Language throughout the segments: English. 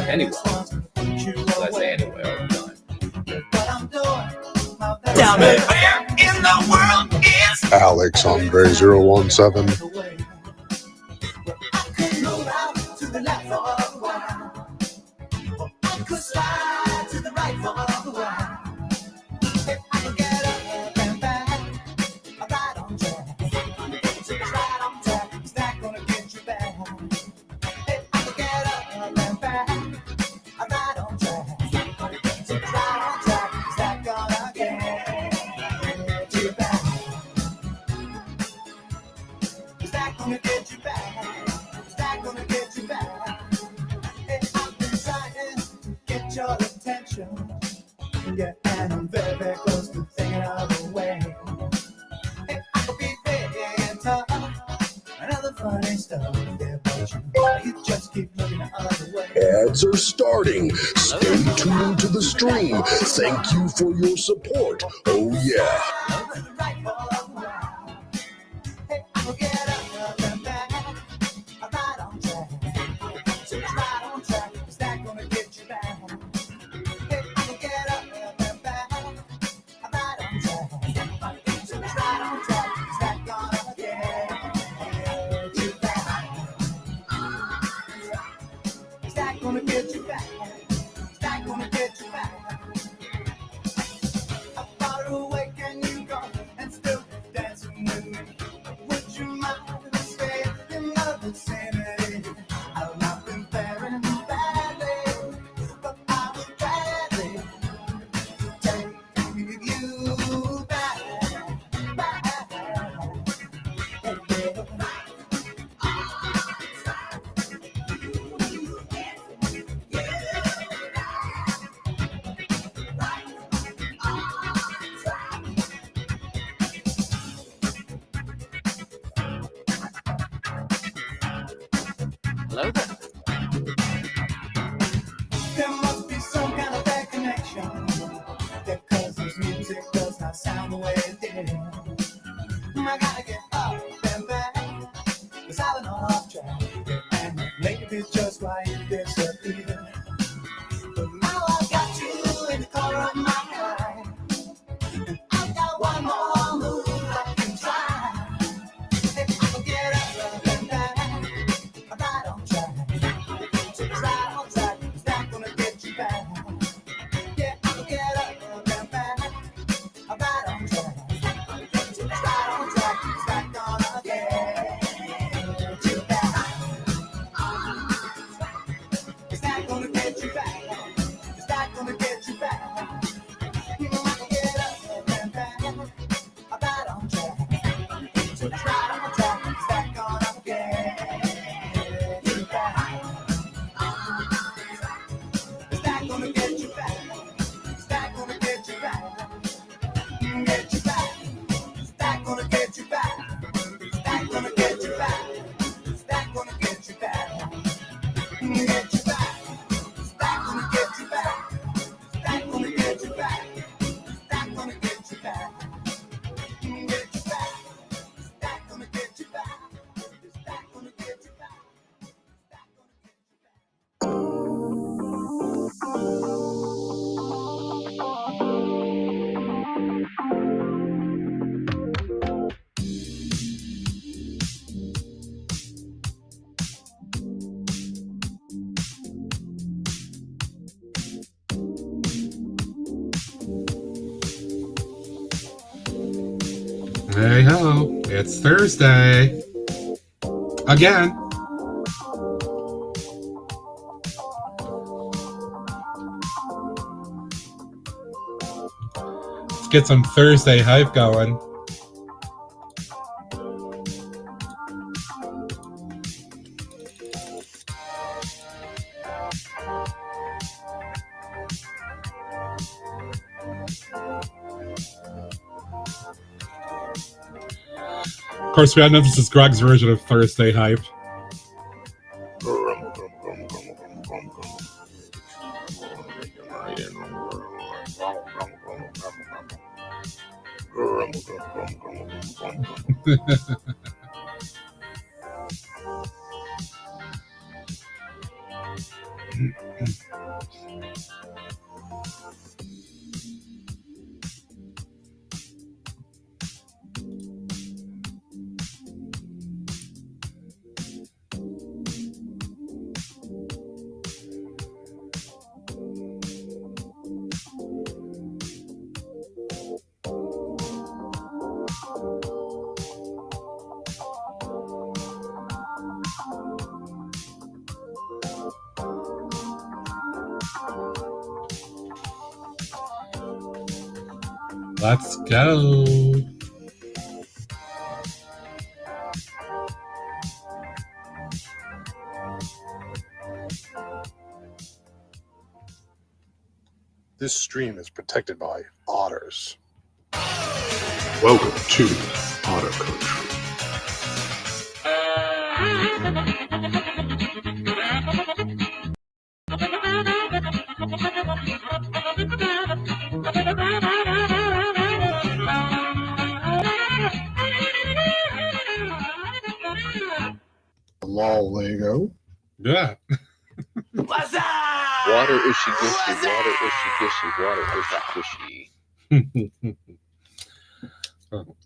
Anyway, let's say anyway all the time. Tell me where in the world is Alex Andre 017. Yeah, and I'm very, very close to thinking of a way. Hey, I could be big and tough, and other funny stuff. Yeah, but you just keep looking the other way. Ads are starting. Stay tuned to the stream. Thank you for your support. Oh, yeah. Hey, I will get up and back. I'm right on track. So right on track. Is that gonna get you back? Hey, I will get up and back. I'm right on track. So right on track. Is that gonna get you back? Is that gonna get you back? Is that gonna get you back? How far away can you go and still be dancing with me? Would you mind staying in my vicinity? I've not been faring badly, but I would gladly take you back. Hello there. There must be some kind of bad connection, because this music does not sound the way it did. I gotta get up and back, 'cause I've been off track, and maybe it's just why you disappeared. But now I've got you in the corner of my eye, and I've got one more move I can try. If I can get up and back, I'm right on track. So right on track, is that gonna get you back? Yeah, I can get up and back, I'm right on track. So right on track, is that gonna get you back? Is that gonna get you back? Is that gonna get you back? I can get up and back, I'm right on track. So right on track, is that gonna get you back? Is that gonna get you back? Is that gonna get you back? Get you back. Is that gonna get you back? Is that gonna get you back? Is that gonna get you back? Get you back. Is that gonna get you back? Is that gonna get you back? Is that gonna get you back? Get you back. Is that gonna get you back? Is that gonna get you back? Hey ho, it's Thursday. Again. Let's get some Thursday hype going. Of course, we all know this is Greg's version of Thursday hype. Let's go. This stream is protected by otters. Welcome to Otter Country. Lol, Lego. Yeah. What's up? Water ishy gushy, water ishy gushy, water ishy gushy. Oh,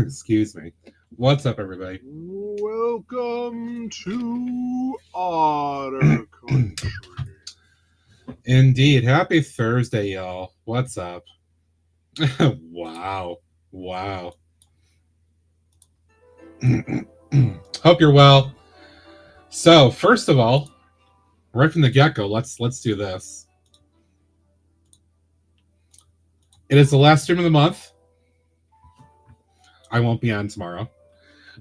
excuse me. What's up, everybody? Welcome to Otter Country. Indeed. Happy Thursday, y'all. What's up? Wow. Wow. Hope you're well. So, first of all, right from the get-go, let's do this. It is the last stream of the month. I won't be on tomorrow.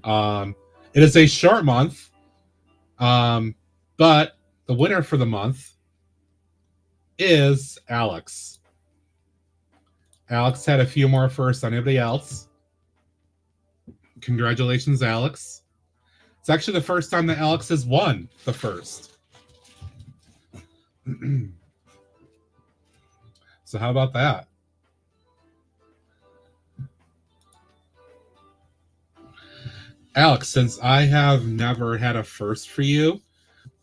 It is a short month, but the winner for the month is Alex. Alex had a few more firsts than anybody else. Congratulations, Alex. It's actually the first time that Alex has won the first. So how about that? Alex, since I have never had a first for you,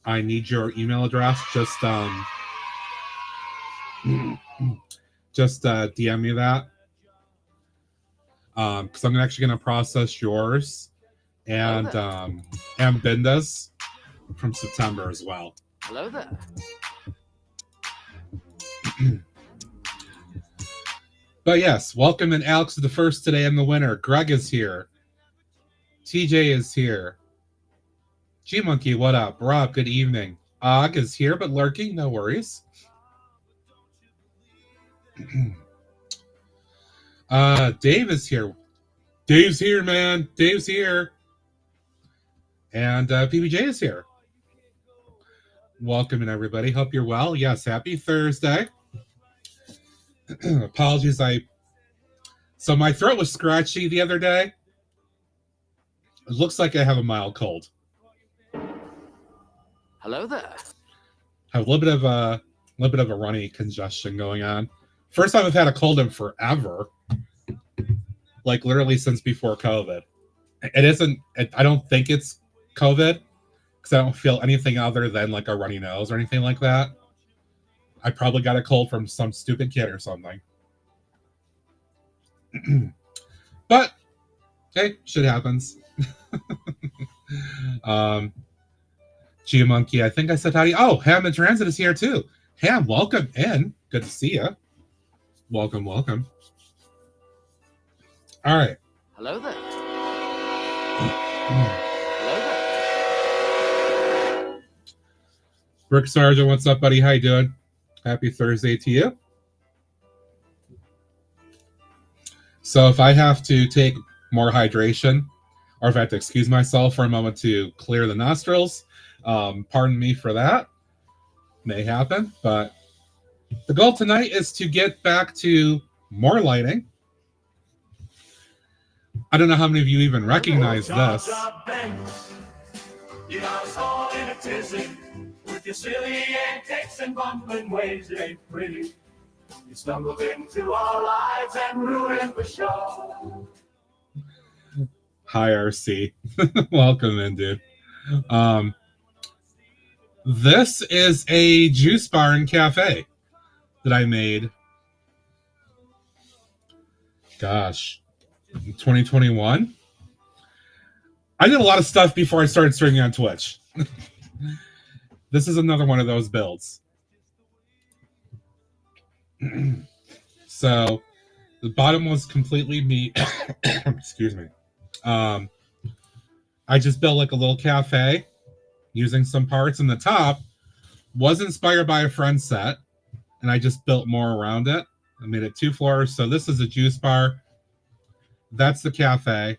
I need your email address. Just DM me that. Because I'm actually going to process yours and Binda's from September as well. Hello there. But yes, welcome, and Alex is the first today and the winner. Greg is here. TJ is here. G-Monkey, what up? Rob, good evening. Og is here, but lurking, no worries. Dave is here. Dave's here, man. Dave's here. And PBJ is here. Welcome, and everybody. Hope you're well. Yes, happy Thursday. Apologies, so my throat was scratchy the other day. It looks like I have a mild cold. Hello there. I have a little bit of a runny congestion going on. First time I've had a cold in forever. Like literally since before COVID. I don't think it's COVID because I don't feel anything other than like a runny nose or anything like that. I probably got a cold from some stupid kid or something. But hey, shit happens. G-Monkey, I think I said howdy. Oh, Ham in Transit is here too. Ham, welcome in. Good to see you. Welcome, welcome. All right. Hello there. Hello there. Rick Sargent, what's up, buddy? How you doing? Happy Thursday to you. So if I have to take more hydration, or if I have to excuse myself for a moment to clear the nostrils, pardon me for that. May happen, but the goal tonight is to get back to more lighting. I don't know how many of you even recognize this. You got us all in a tizzy with your silly antics and bumbling ways. It ain't pretty. You stumbled into our lives and ruined the show. Hi, RC. Welcome in, dude. This is a juice bar and cafe that I made. Gosh, 2021. I did a lot of stuff before I started streaming on Twitch. This is another one of those builds. So the bottom was completely me. Excuse me. I just built like a little cafe using some parts, and the top was inspired by a friend's set, and I just built more around it. I made it 2 floors. So this is a juice bar. That's the cafe.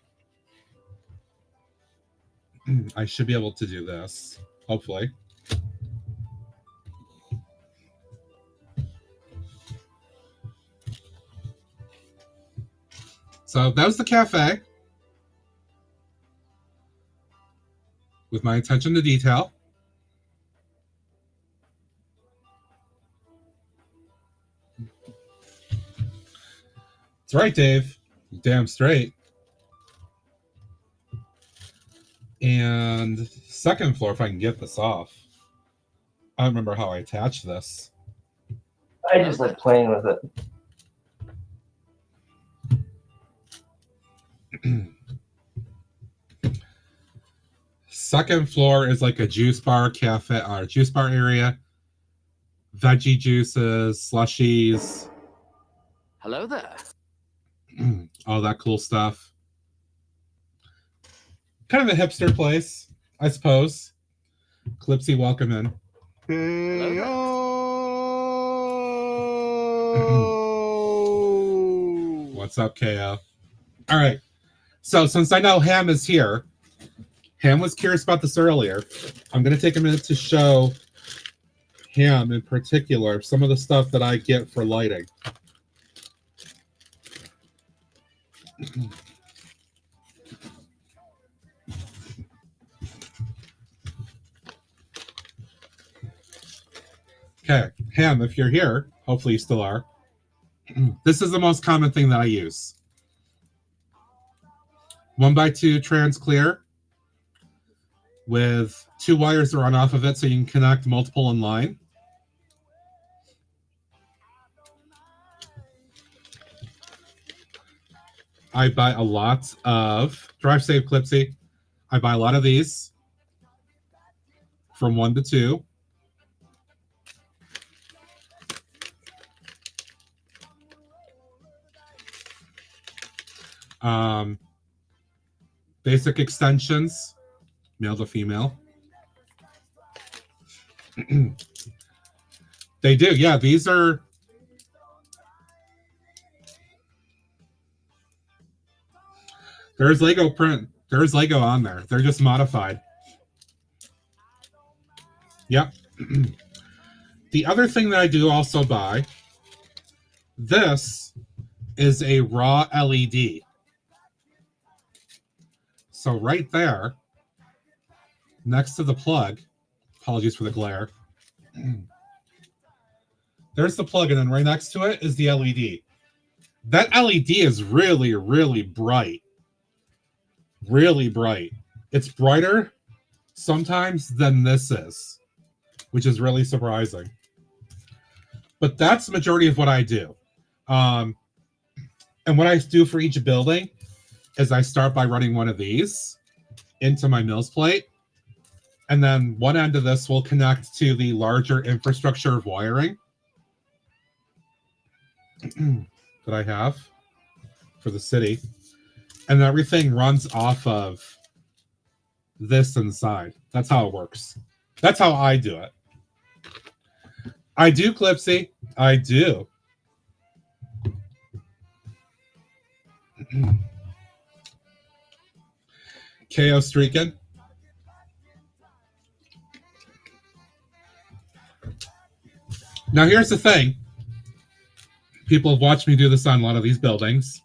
I should be able to do this, hopefully. So that was the cafe with my attention to detail. That's right, Dave. Damn straight. And second floor, if I can get this off. I don't remember how I attached this. I just like playing with it. Second floor is like a juice bar cafe or juice bar area. Veggie juices, slushies. Hello there. All that cool stuff. Kind of a hipster place, I suppose. Clipsy, welcome in. What's up, KO? All right. So since I know Ham is here, Ham was curious about this earlier. I'm going to take a minute to show Ham in particular some of the stuff that I get for lighting. Okay, Ham, if you're here, hopefully you still are. This is the most common thing that I use. 1x2 trans clear with 2 wires that run off of it so you can connect multiple in line. I buy a lot of Drive Save Clipsy. I buy a lot of these from 1 to 2. Basic extensions, male to female. They do, yeah. These are there's Lego print. There's Lego on there. They're just modified. Yep. The other thing that I do also buy, this is a raw LED. So right there, next to the plug, apologies for the glare, there's the plug, and then right next to it is the LED. That LED is really, really bright. Really bright. It's brighter sometimes than this is, which is really surprising. But that's the majority of what I do. And what I do for each building is I start by running one of these into my mills plate, and then one end of this will connect to the larger infrastructure of wiring that I have for the city, and everything runs off of this inside. That's how it works. That's how I do it. I do, Clipsy. I do. KO streaking. Now here's the thing. People have watched me do this on a lot of these buildings.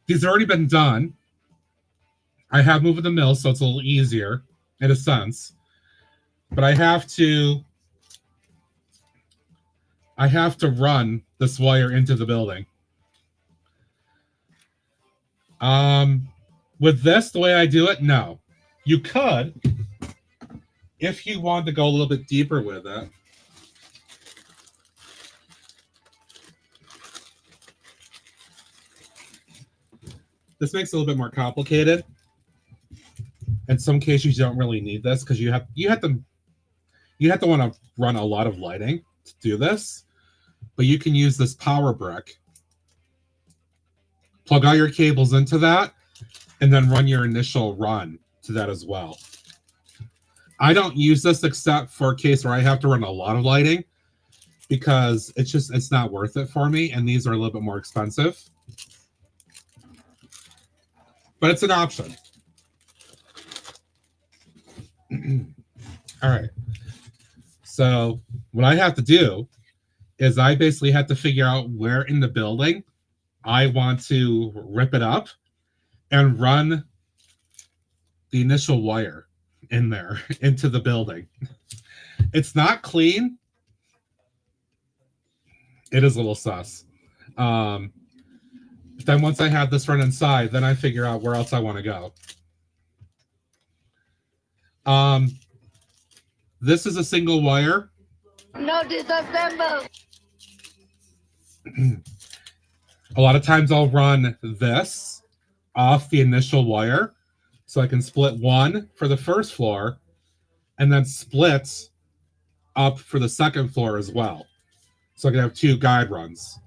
These have already been done. I have moved the mill, so it's a little easier in a sense. But I have to run this wire into the building. With this, the way I do it, no. You could, if you want to go a little bit deeper with it, this makes it a little bit more complicated. In some cases, you don't really need this because you have to want to run a lot of lighting to do this. But you can use this power brick, plug all your cables into that, and then run your initial run to that as well. I don't use this except for a case where I have to run a lot of lighting because it's not worth it for me, and these are a little bit more expensive. But it's an option. All right. So what I have to do is I basically have to figure out where in the building I want to rip it up and run the initial wire in there into the building. It's not clean. It is a little sus. Then once I have this run inside, then I figure out where else I want to go. This is a single wire. No disassemble. A lot of times I'll run this off the initial wire so I can split one for the first floor and then split up for the second floor as well. So I can have two guide runs.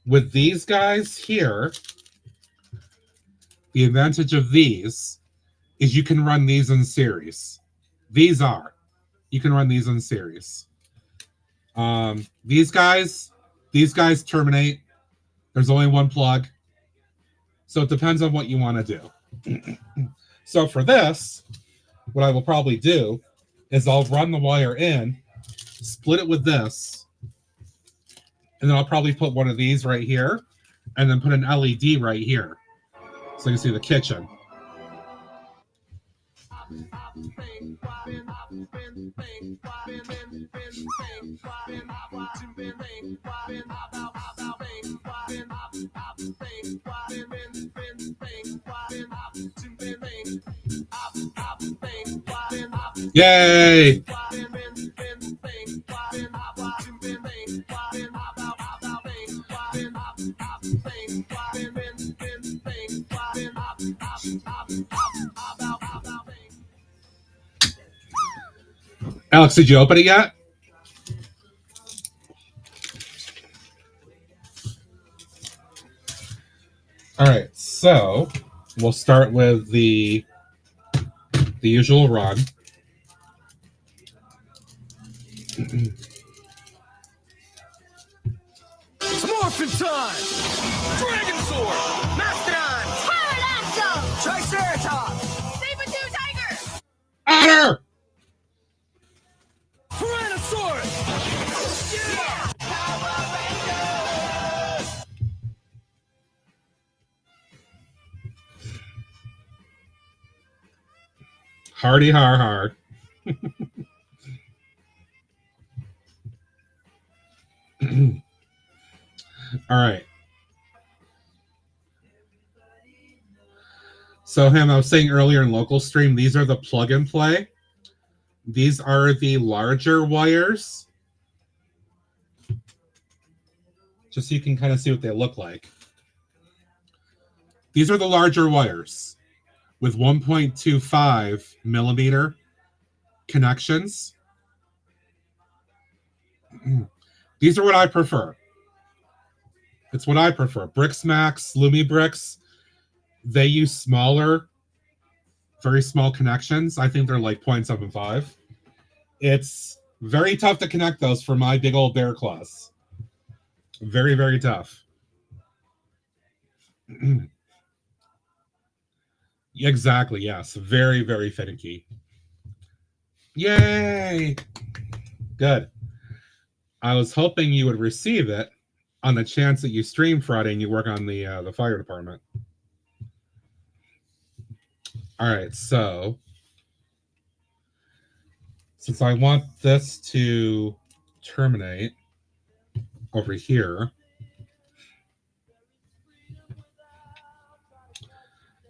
With these guys here, the advantage of these is you can run these in series. You can run these in series. These guys terminate. There's only one plug. So it depends on what you want to do. So for this, what I will probably do is I'll run the wire in, split it with this, and then I'll probably put one of these right here, and then put an LED right here. So you can see the kitchen. Yay! Alex, did you open it yet? All right, so we'll start with the usual run. It's morphin' time! Dragon Sword! Mastodon! Pterodactyl! Triceratops! Saber-tooth tiger! Otter! Tyrannosaurus! Yeah! Hardy har har. All right. So, Ham, I was saying earlier in local stream, these are the plug and play. These are the larger wires. Just so you can kind of see what they look like. These are the larger wires with 1.25 millimeter connections. These are what I prefer. It's what I prefer. Brixmax, Lumi Bricks, they use smaller, very small connections. I think they're like 0.75. It's very tough to connect those for my big old bear claws. Very, very tough. Exactly, yes. Very, very finicky. Yay! Good. I was hoping you would receive it on the chance that you stream Friday and you work on the fire department. All right, so since I want this to terminate over here,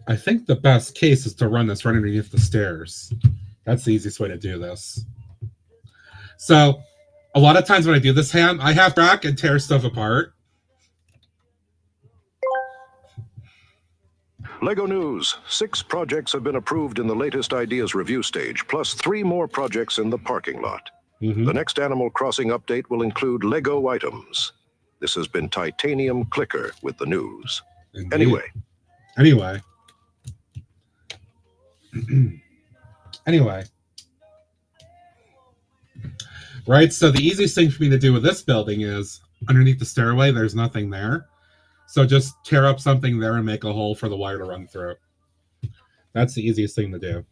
I think the best case is to run this right underneath the stairs. That's the easiest way to do this. So a lot of times when I do this hand, I have to rack and tear stuff apart. LEGO News. 6 projects have been approved in the latest ideas review stage, plus 3 more projects in the parking lot. The next Animal Crossing update will include LEGO items. This has been Titanium Clicker with the news. Indeed. Anyway. Anyway. Right, so the easiest thing for me to do with this building is underneath the stairway, there's nothing there. So just tear up something there and make a hole for the wire to run through. That's the easiest thing to do.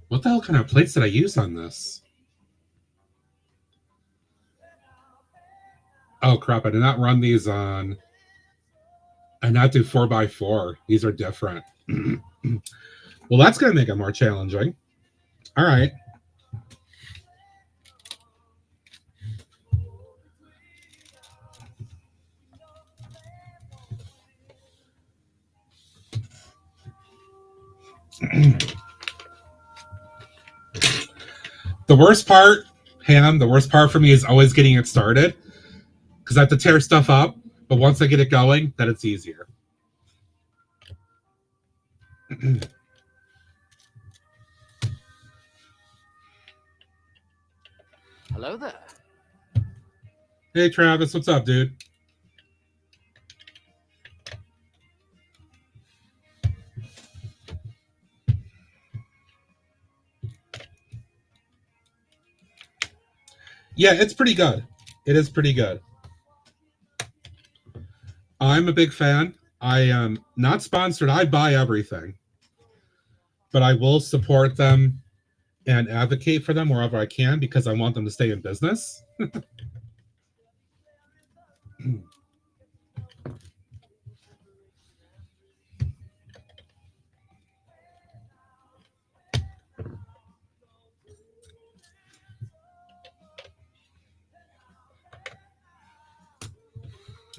What the hell kind of plates did I use on this? Oh crap, I did not run these on. I did not do 4x4. These are different. Well, that's going to make it more challenging. All right. The worst part, Ham, the worst part for me is always getting it started because I have to tear stuff up. But once I get it going, then it's easier. Hello there. Hey, Travis, what's up, dude? Yeah, it's pretty good. It is pretty good. I'm a big fan. I am not sponsored. I buy everything. But I will support them and advocate for them wherever I can because I want them to stay in business.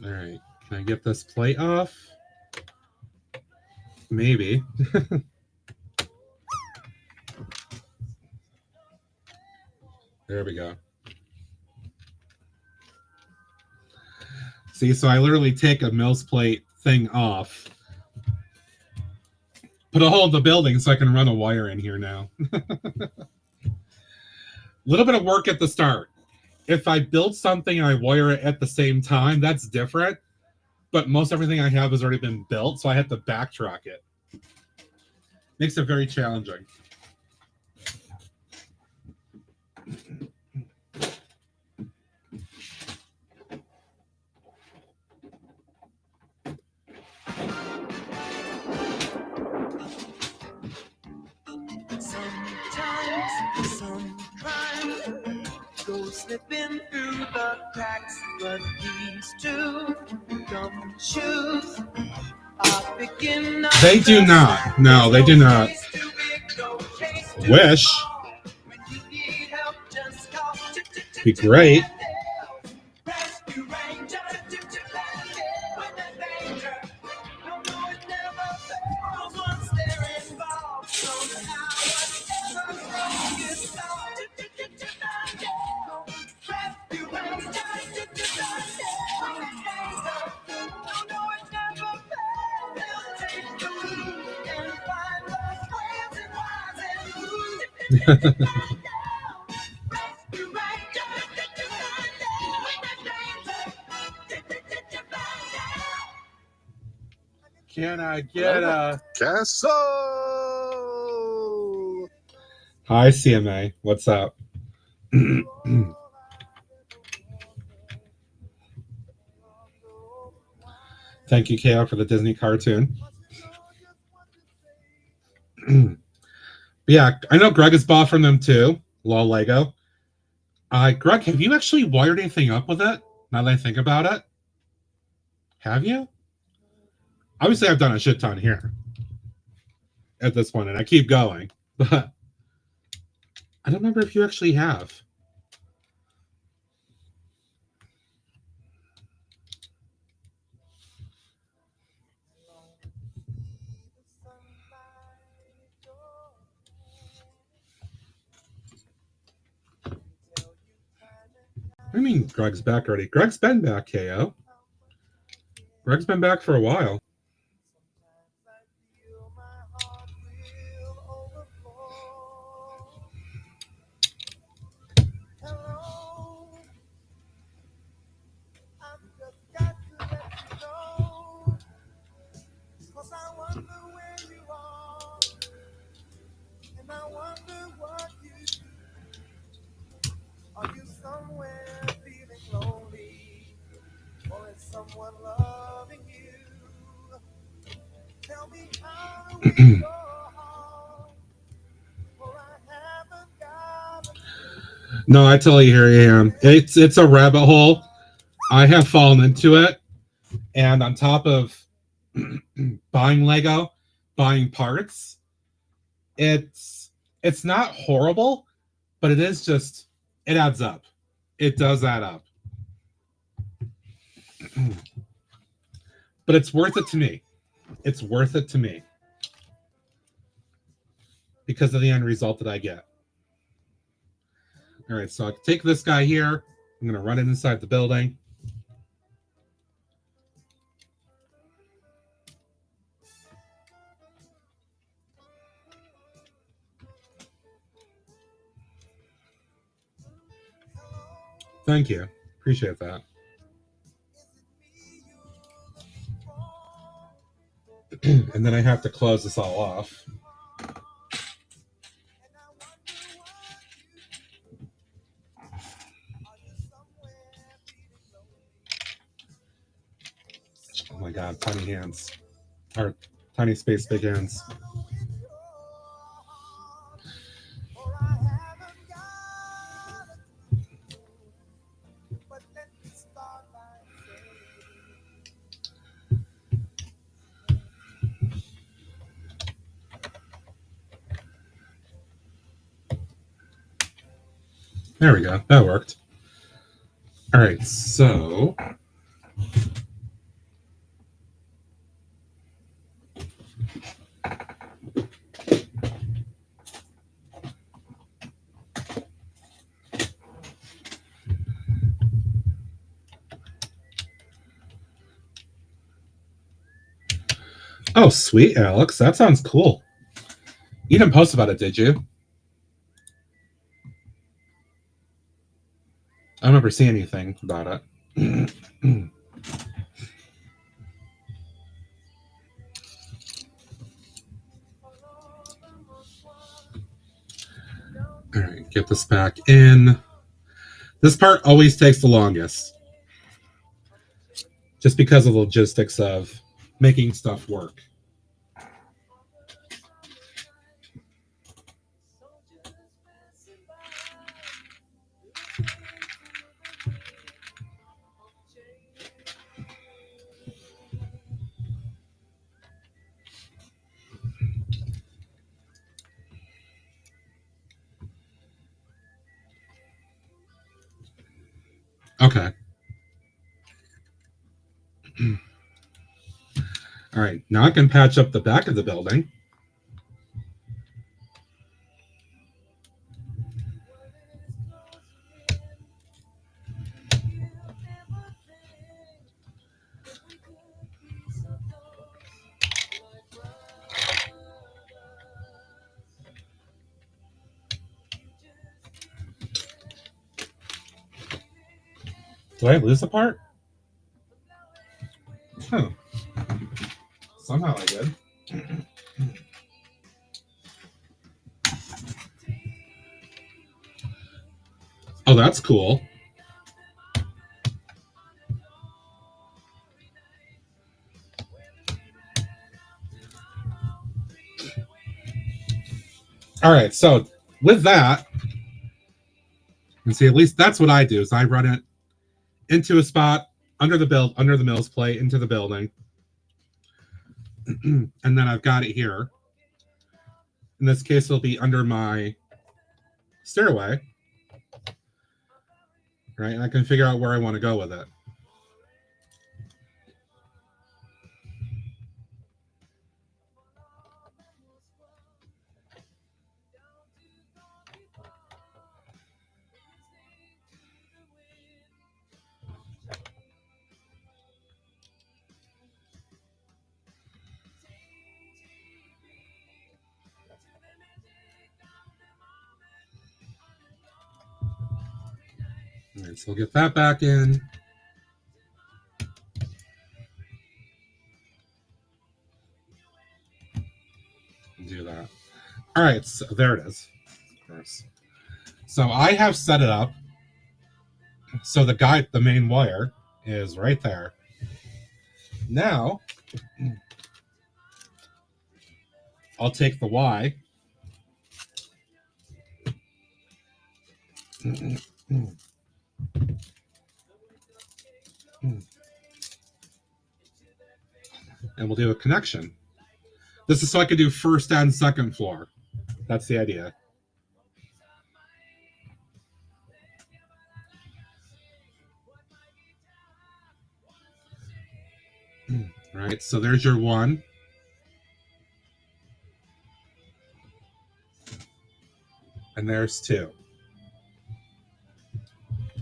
All right. Can I get this plate off? Maybe. There we go. See, so I literally take a Mills plate thing off, put a hole in the building so I can run a wire in here now. A little bit of work at the start. If I build something and I wire it at the same time, that's different. But most everything I have has already been built, so I have to backtrack it. Makes it very challenging. Sometimes some crime goes slipping through the cracks, but these two gumshoes are picking up. They do not. No, they do not. Wish. Be great. Can I get a Castle! Hi, CMA. What's up? Thank you, KO, for the Disney cartoon. Yeah, I know Greg has bought from them too. Lol Lego. Greg, have you actually wired anything up with it? Now that I think about it. Have you? Obviously, I've done a shit ton here at this point, and I keep going. But I don't remember if you actually have. I mean, Greg's back already. Greg's been back, KO. Greg's been back for a while. Are you somewhere feeling lonely? Or is someone loving you? Tell me how to win your heart, for I haven't got a... No, I totally hear you, Ham. It's a rabbit hole. I have fallen into it, and on top of buying Lego, buying parts, it's not horrible, but it is just, it adds up. It does add up. But it's worth it to me. It's worth it to me because of the end result that I get. All right, so I take this guy here. I'm going to run it inside the building. Thank you. Appreciate that. And then I have to close this all off. Oh my God, tiny hands. Or tiny space, big hands. There we go. That worked. All right, so oh, sweet, Alex. That sounds cool. You didn't post about it, did you? I don't remember seeing anything about it. All right, get this back in. This part always takes the longest, just because of the logistics of making stuff work. Okay. All right, now I can patch up the back of the building. Did I lose a part? Oh. Somehow I did. Oh, that's cool. All right, so with that, and see, at least that's what I do, is I run it into a spot under the mills plate into the building. And then I've got it here. In this case, it'll be under my stairway, right? And I can figure out where I want to go with it. All right, so we'll get that back in. Do that. All right, so there it is. Of course. So I have set it up so the main wire is right there. Now I'll take the Y. And we'll do a connection. This is so I can do first and second floor. That's the idea. Right, so there's your 1. And there's 2.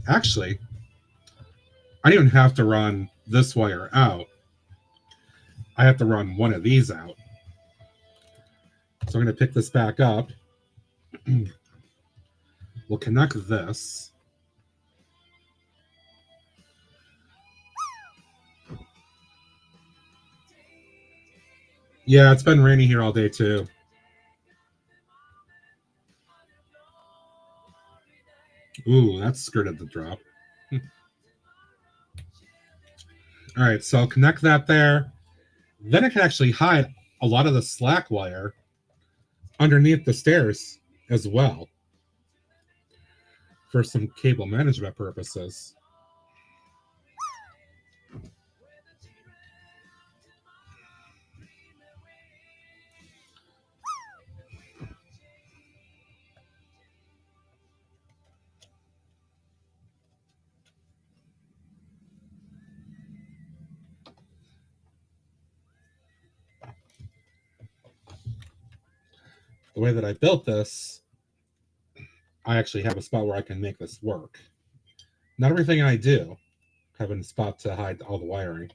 Actually, I don't even have to run this wire out. I have to run one of these out. So I'm going to pick this back up. We'll connect this. Yeah, it's been rainy here all day too. Ooh, that skirted the drop. All right, so I'll connect that there. Then I can actually hide a lot of the slack wire underneath the stairs as well for some cable management purposes. The way that I built this, I actually have a spot where I can make this work. Not everything I do have a spot to hide all the wiring.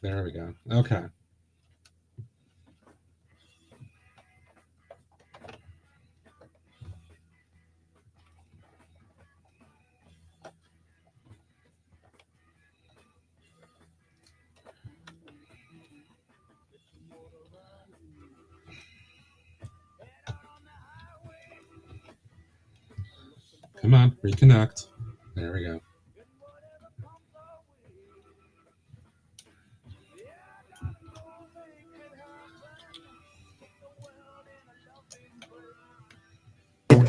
There we go. Okay. Come on, reconnect. There we go.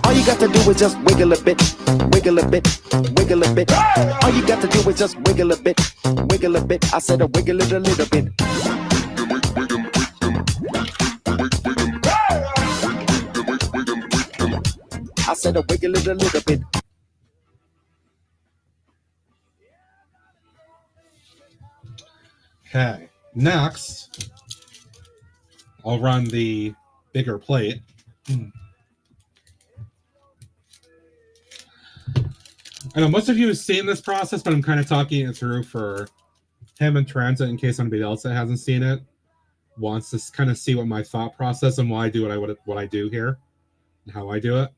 All you got to do is just wiggle a bit, wiggle a bit, wiggle a bit. All you got to do is just wiggle a bit, wiggle a bit. I said a wiggle it a little bit. I said a wiggle it a little bit. Okay, next, I'll run the bigger plate. I know most of you have seen this process, but I'm kind of talking it through for him in transit in case anybody else that hasn't seen it wants to kind of see what my thought process and why I do what I do here and how I do it.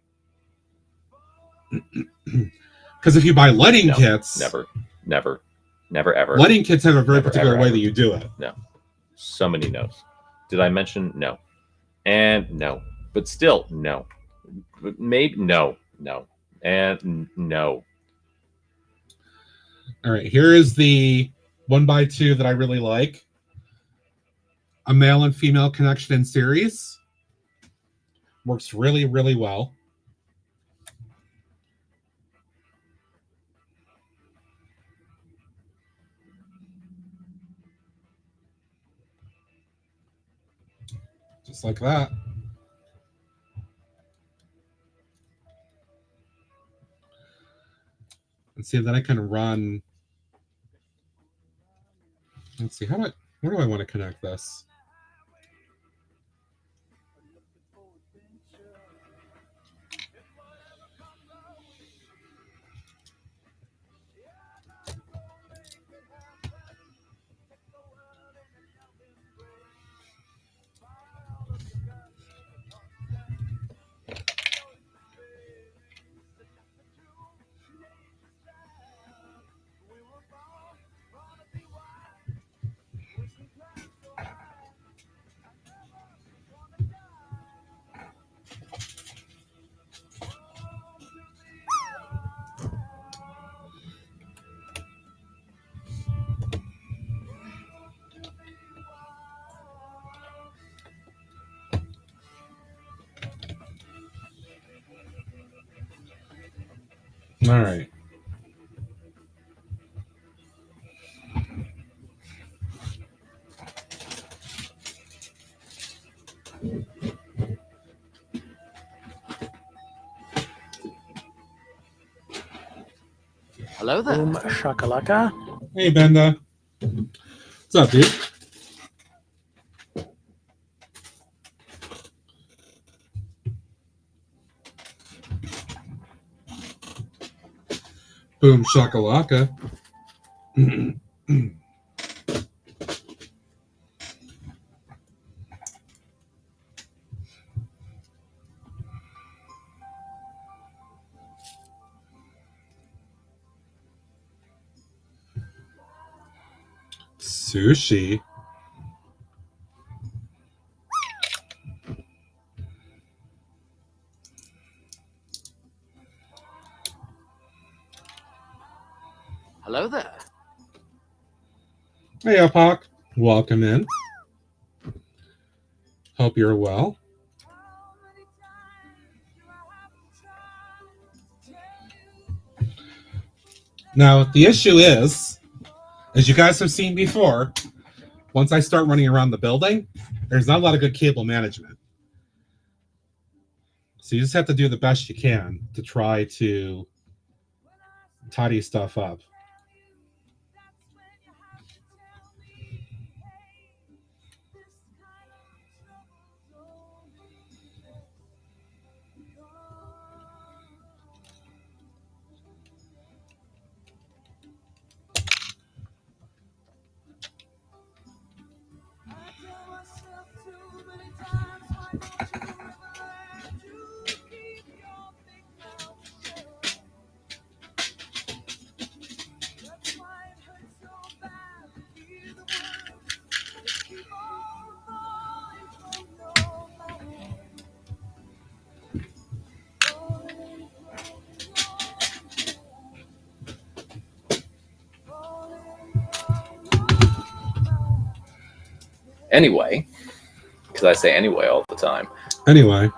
Because if you buy lighting kits, never, ever. Lighting kits have a very Never, particular ever, way ever. that you do it. No, so many no's. Did I mention no? And no, but still no. Maybe no, and no. All right, here is the 1x2 that I really like. A male and female connection in series. Works really, really well. Just like that. And see, then I can run. Let's see, where do I want to connect this? All right. Hello there. Boom shakalaka. Hey, Benda. What's up, dude? Boom shakalaka. Sushi. Hello there. Hey, Apak. Welcome in. Hope you're well. Now, the issue is, as you guys have seen before, once I start running around the building, there's not a lot of good cable management. So you just have to do the best you can to try to tidy stuff up. Anyway, because I say anyway all the time. Anyway.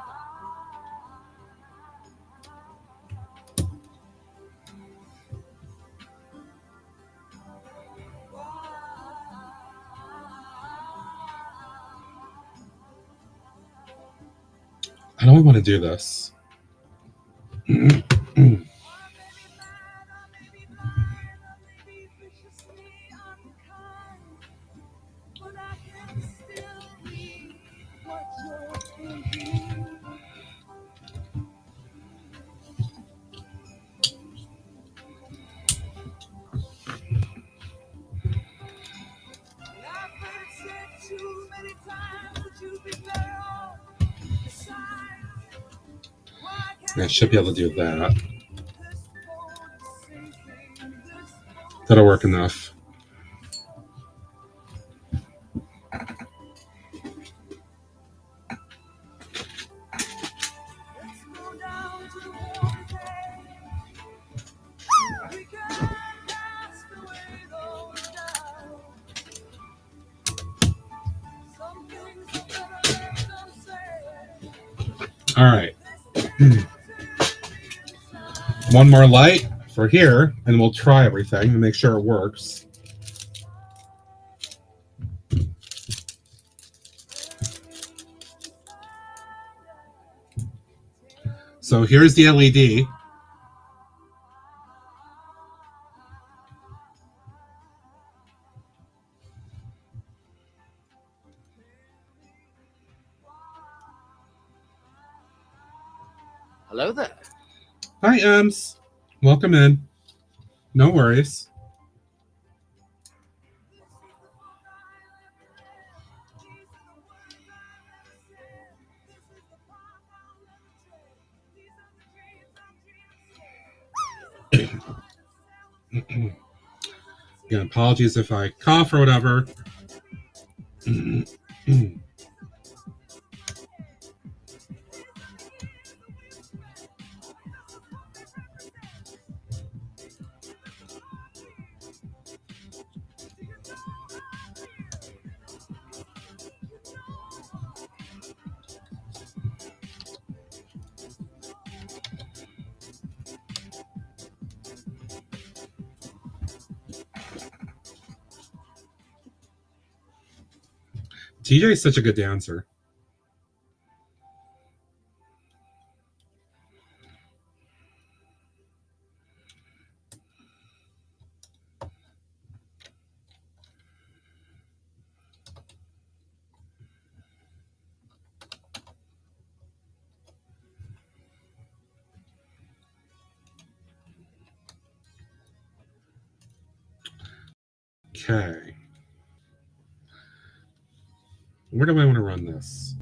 I don't want to do this. I should be able to do that. That'll work enough. All right. One more light for here, and we'll try everything to make sure it works. So here's the LED. Hello there. Hi, Ems. Welcome in. No worries. Again, apologies if I cough or whatever. TJ is such a good dancer. Okay. Where do I want to run this?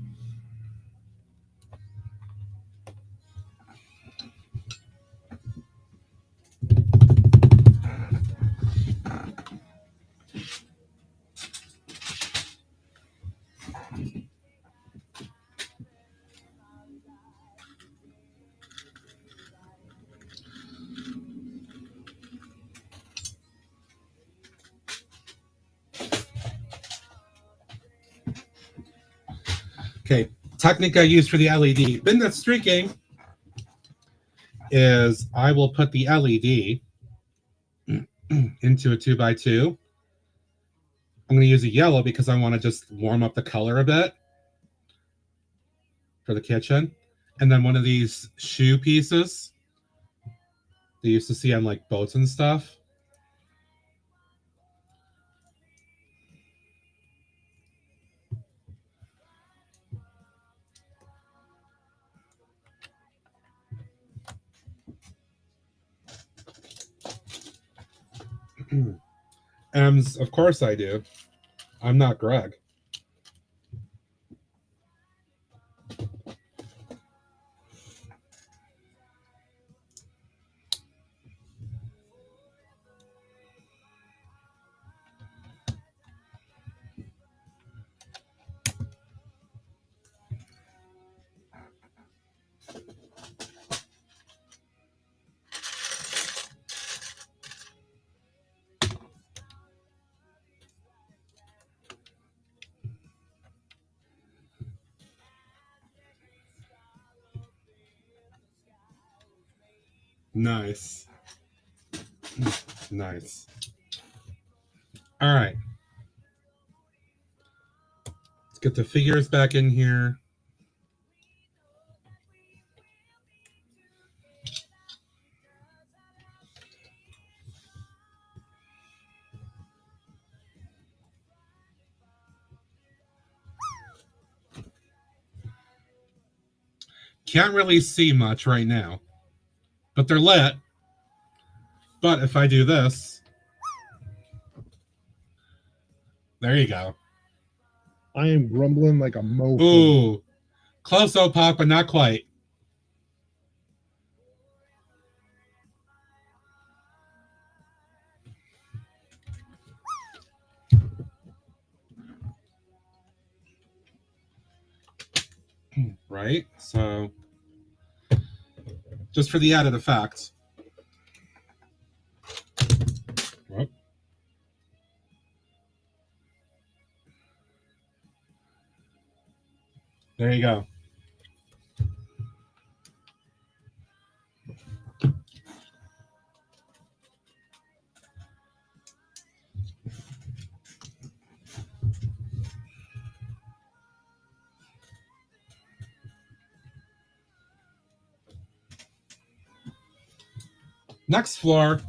Okay, technique I use for the LED, midnight streaking, is I will put the LED into a 2x2. I'm going to use a yellow because I want to just warm up the color a bit for the kitchen. And then one of these shoe pieces they used to see on like boats and stuff. Ems, of course I do. I'm not Greg. Nice. Nice. All right. Let's get the figures back in here. Can't really see much right now, but they're lit. But if I do this, there you go. I am grumbling like a mofo. Ooh, close, Opak, but not quite. Right? So, just for the added effect. Whoop. There you go. Next floor.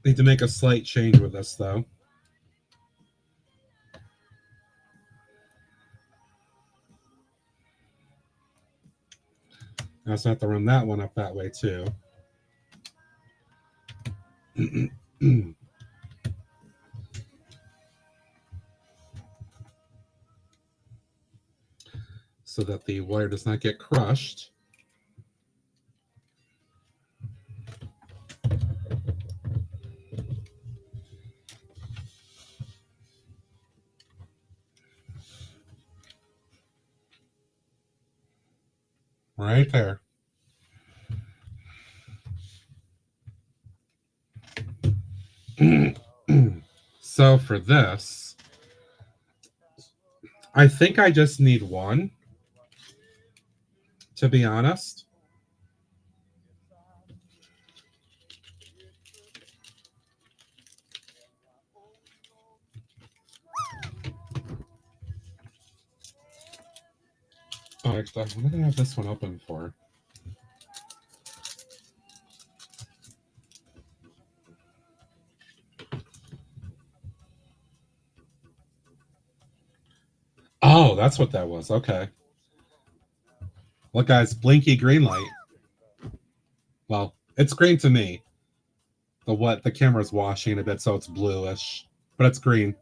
Need to make a slight change with this, though. I also have to run that one up that way, too. So that the wire does not get crushed. Right there. So for this, I think I just need one, to be honest. Oh, actually, what did I have this one open for? Oh, that's what that was. Okay. Look, guys, blinky green light. Well, it's green to me. The camera's washing a bit, so it's bluish, but it's green.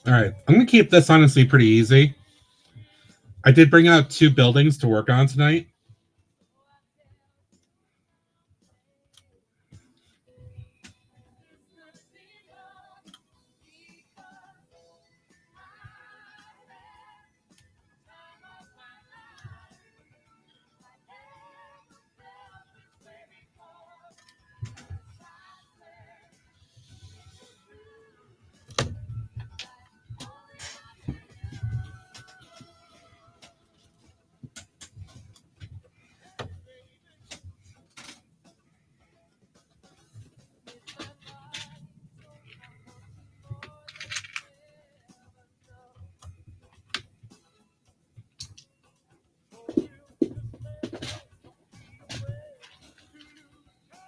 All right, I'm going to keep this honestly pretty easy. I did bring out 2 buildings to work on tonight.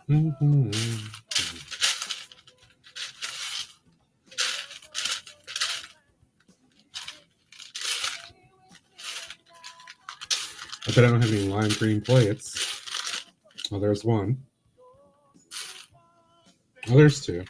Mm-hmm. I bet I don't have any lime green plates. Oh, there's one. Oh, there's 2.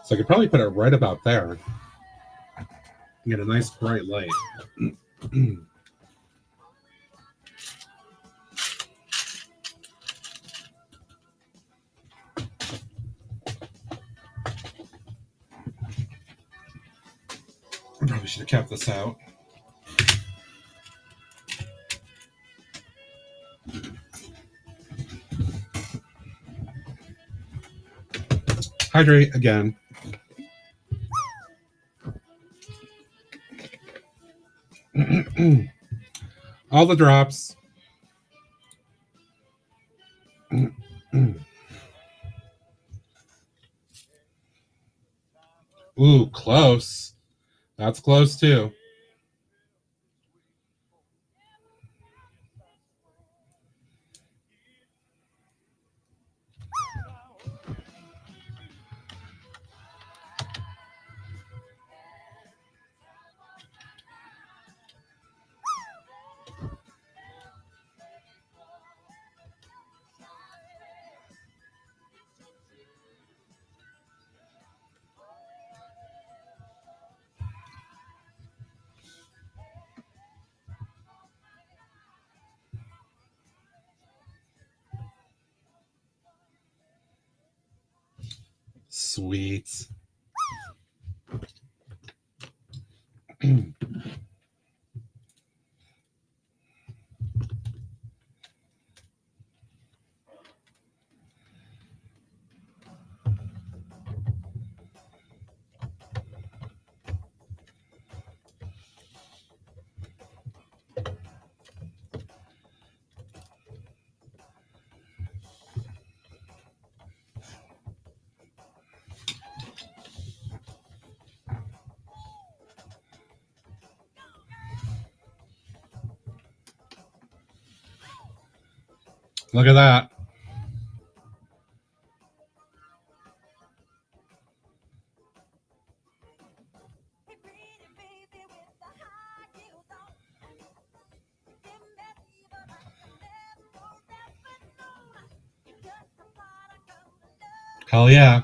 So I could probably put it right about there. Get a nice bright light. I probably should have kept this out. Hydrate again. All the drops. Ooh, close. That's close too. Sweet. Look at that. Hell yeah.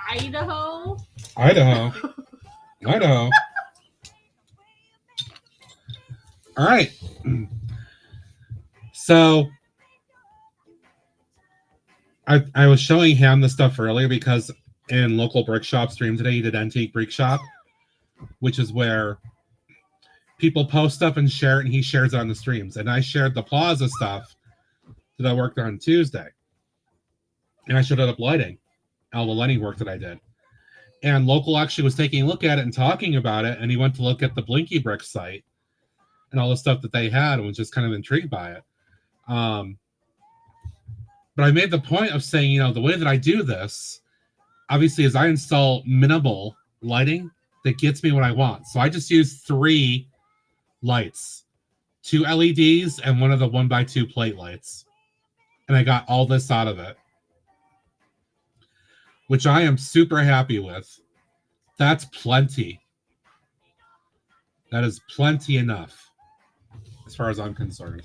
Idaho. Idaho. Idaho. All right. So I was showing him the stuff earlier because in local brick shop stream today, he did Antique Brick Shop, which is where people post stuff and share it, and he shares it on the streams. And I shared the Plaza stuff that I worked on Tuesday. And I showed it up lighting, all the lighting work that I did. And Local actually was taking a look at it and talking about it, and he went to look at the Blinky Brick site and all the stuff that they had and was just kind of intrigued by it. But I made the point of saying, you know, the way that I do this, obviously, is I install minimal lighting that gets me what I want. So I just use 3 lights, 2 LEDs and one of the 1x2 plate lights. And I got all this out of it, which I am super happy with. That's plenty. That is plenty enough as far as I'm concerned.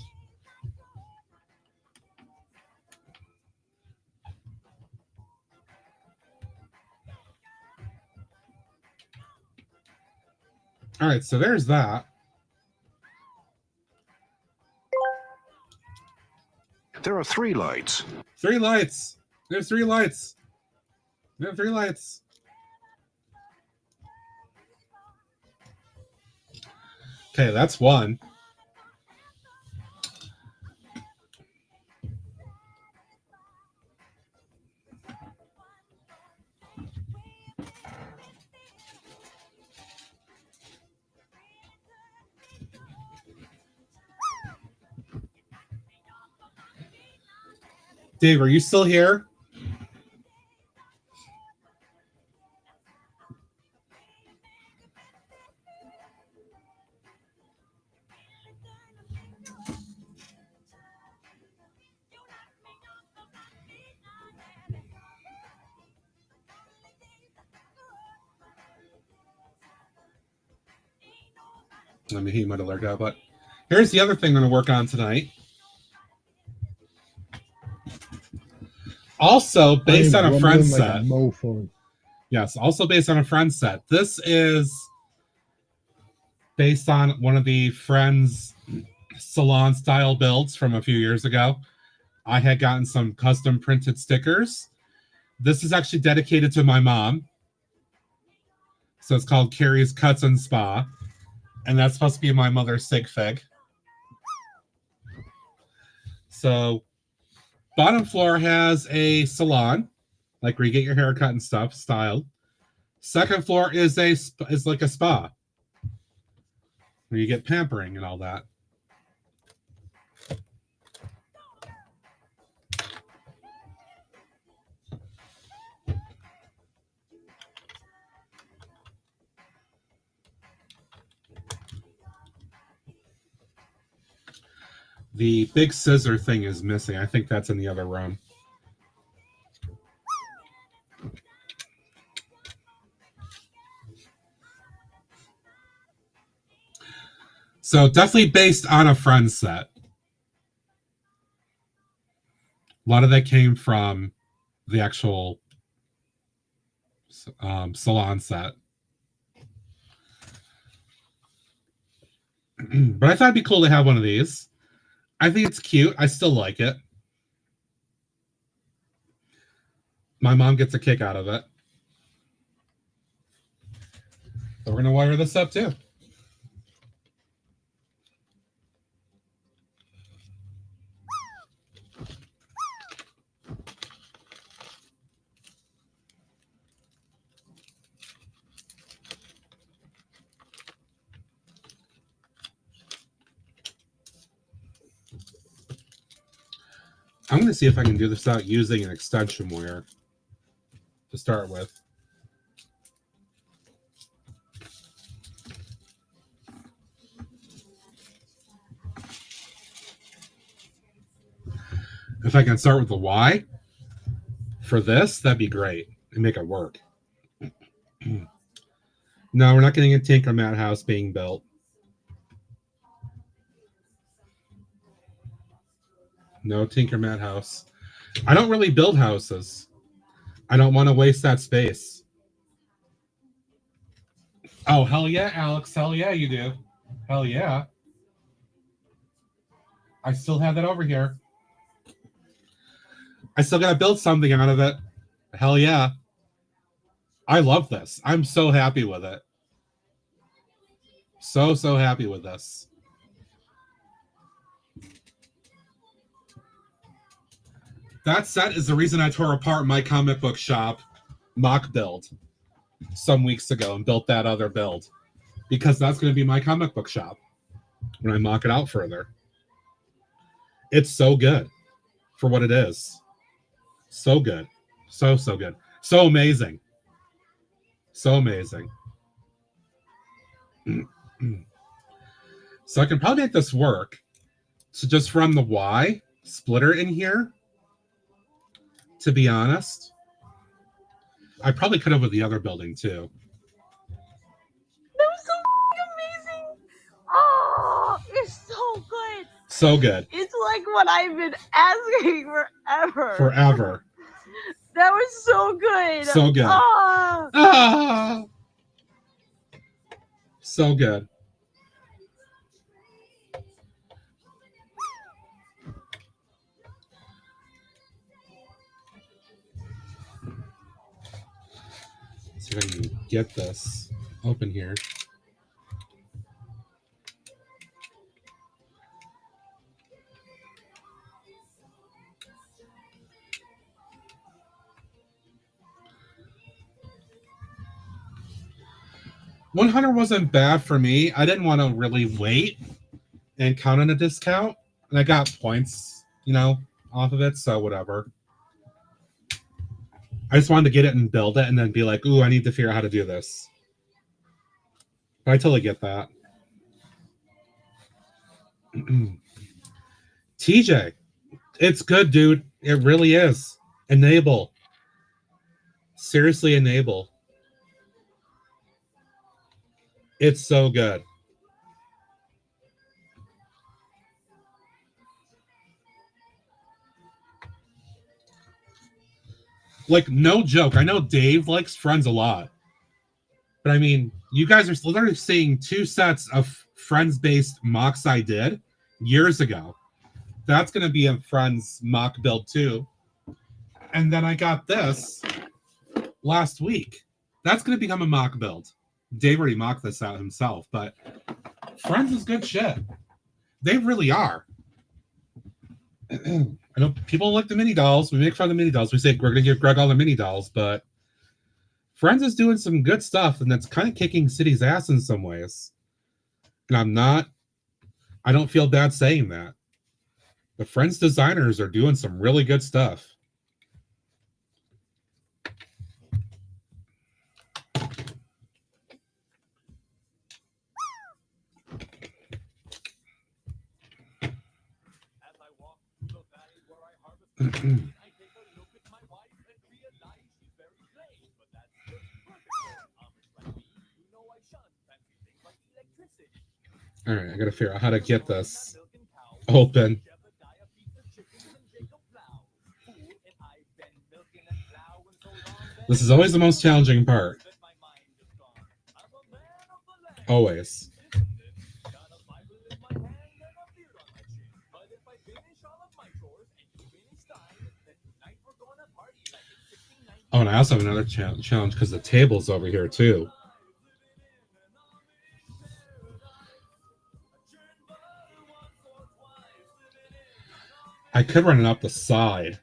All right, so there's that. There are 3 lights. 3 lights. There's 3 lights. We have 3 lights. Okay, that's one. Dave, are you still here? I mean, he might have lurked out, but here's the other thing I'm going to work on tonight. Also based on a friend set. Yes, also based on a friend set. This is based on one of the friends' salon style builds from a few years ago. I had gotten some custom printed stickers. This is actually dedicated to my mom. So it's called Carrie's Cuts and Spa. And that's supposed to be my mother's sig fig. So bottom floor has a salon, like where you get your hair cut and stuff, styled. Second floor is like a spa where you get pampering and all that. The big scissor thing is missing. I think that's in the other room. So definitely based on a Friends set. A lot of that came from the actual salon set. But I thought it'd be cool to have one of these. I think it's cute. I still like it. My mom gets a kick out of it. So we're going to wire this up too. I'm going to see if I can do this without using an extension wire to start with. If I can start with the Y for this, that'd be great and make it work. No, we're not getting a Tinkermat house being built. No Tinkermat house. I don't really build houses. I don't want to waste that space. Oh, hell yeah, Alex. Hell yeah, you do. Hell yeah. I still have that over here. I still got to build something out of it. Hell yeah. I love this. I'm so happy with it. So happy with this. That set is the reason I tore apart my comic book shop mock build some weeks ago and built that other build. Because that's going to be my comic book shop when I mock it out further. It's so good for what it is. So good. So good. So amazing. So amazing. So I can probably make this work. So just run the Y splitter in here. To be honest, I probably could have with the other building too. That was so amazing. Oh, it's so good. So good. It's like what I've been asking forever. Forever. That was so good. So good. Ah. Ah. So good. See if I can get this open here. $100 wasn't bad for me. I didn't want to really wait and count on a discount. And I got points, off of it, so whatever. I just wanted to get it and build it and then be like, ooh, I need to figure out how to do this. But I totally get that. TJ, it's good, dude. It really is. Enable. Seriously, enable. It's so good. Like, no joke. I know Dave likes Friends a lot. But I mean, you guys are literally seeing 2 sets of Friends-based mocks I did years ago. That's going to be a Friends mock build too. And then I got this last week. That's going to become a mock build. Dave already mocked this out himself, but Friends is good shit. They really are. I know people like the mini dolls. We make fun of the mini dolls. We say we're going to give Greg all the mini dolls, but Friends is doing some good stuff, and that's kind of kicking City's ass in some ways. And I don't feel bad saying that. The Friends designers are doing some really good stuff. All right, I gotta figure out how to get this open. This is always the most challenging part. Always. Oh, and I also have another challenge because the table's over here too. I could run it up the side.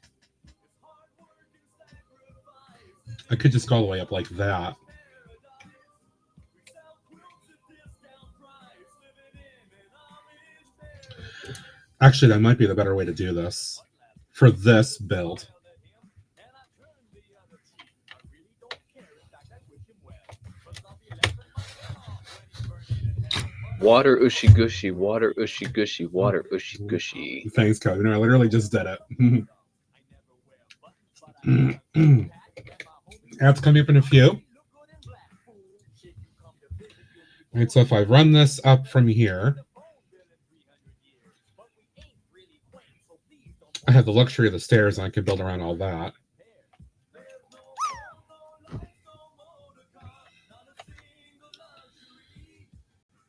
I could just go all the way up like that. Actually, that might be the better way to do this for this build. Water ushy gushy, water ushy gushy, water ushy gushy. Thanks, Kevin. I literally just did it. Ads coming up in a few. All right, so if I run this up from here, I have the luxury of the stairs and I can build around all that.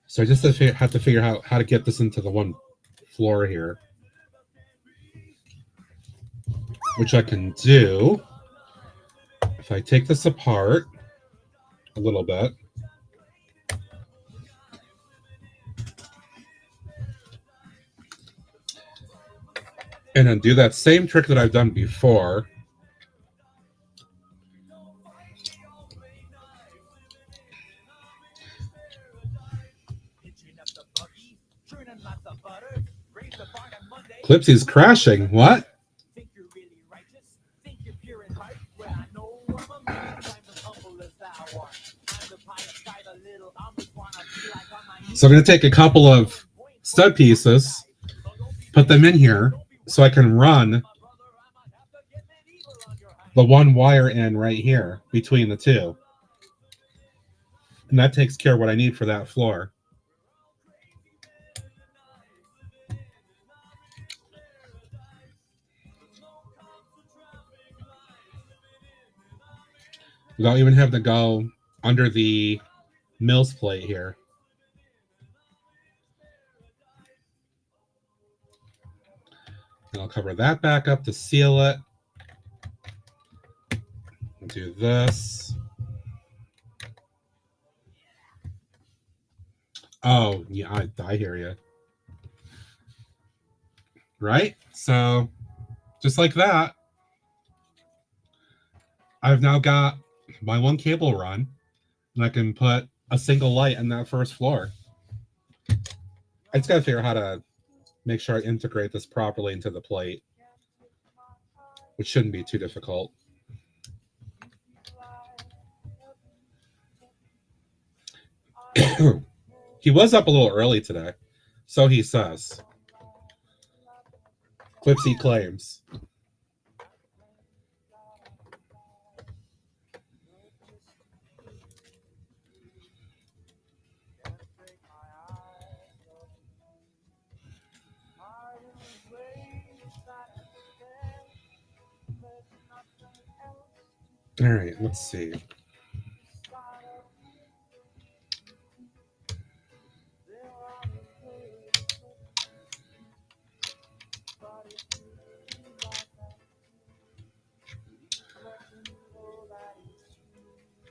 So I just have to figure out how to get this into the one floor here, which I can do if I take this apart a little bit. And then do that same trick that I've done before. Clipsy's crashing. What? So I'm going to take a couple of stud pieces, put them in here so I can run the one wire in right here between the two. And that takes care of what I need for that floor. Without even having to go under the Mills plate here. And I'll cover that back up to seal it. I'll do this. Oh, yeah, I hear you. Right? So, just like that, I've now got my one cable run, and I can put a single light on that first floor. I just got to figure out how to make sure I integrate this properly into the plate, which shouldn't be too difficult. He was up a little early today, so he says. Clipsy claims. All right, let's see.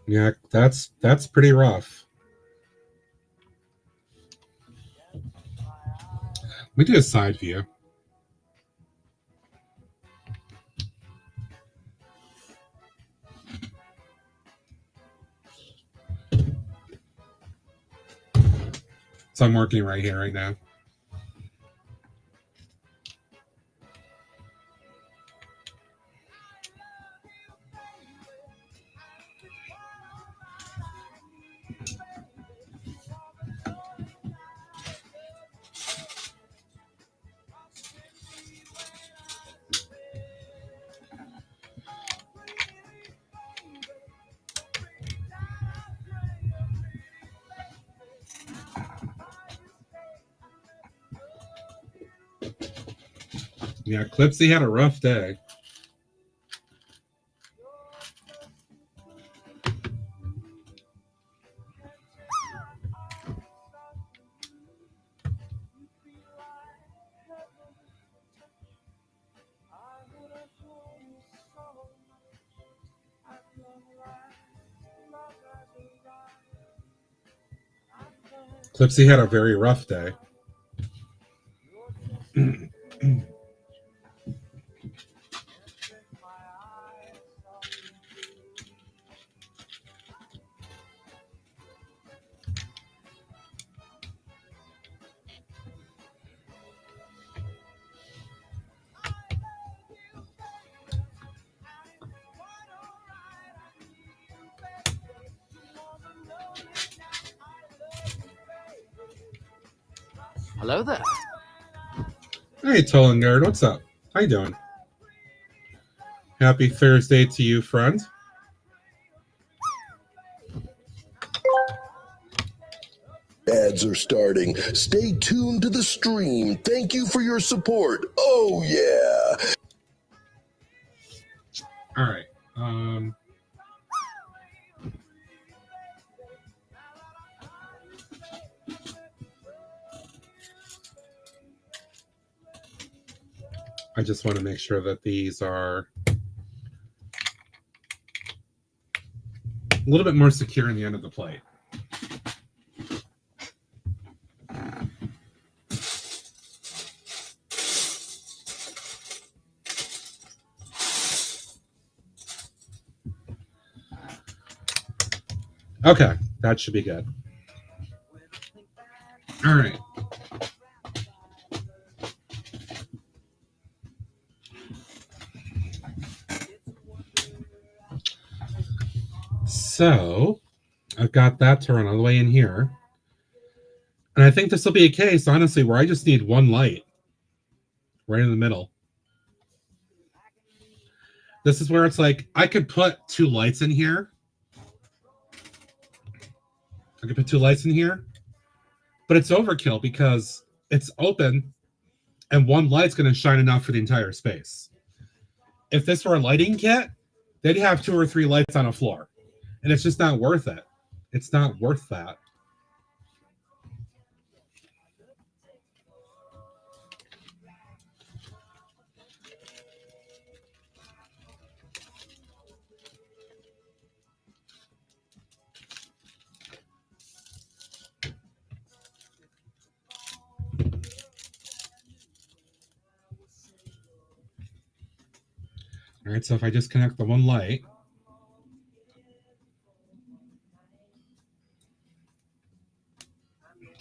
Yeah, that's pretty rough. We do a side view. So I'm working right here, right now. Yeah, Clipsy had a rough day. Clipsy had a very rough day. Hello there. Hey, Tollengard, what's up? How you doing? Happy Thursday to you, friend. Ads are starting. Stay tuned to the stream. Thank you for your support. Oh, yeah. All right. I just want to make sure that these are a little bit more secure in the end of the plate. Okay, that should be good. All right. So I've got that to run all the way in here. And I think this will be a case, honestly, where I just need one light right in the middle. This is where it's like, I could put two lights in here. I could put two lights in here, but it's overkill because it's open and one light's going to shine enough for the entire space. If this were a lighting kit, they'd have 2 or 3 lights on a floor, and it's just not worth it. It's not worth that. All right, so if I just connect the one light,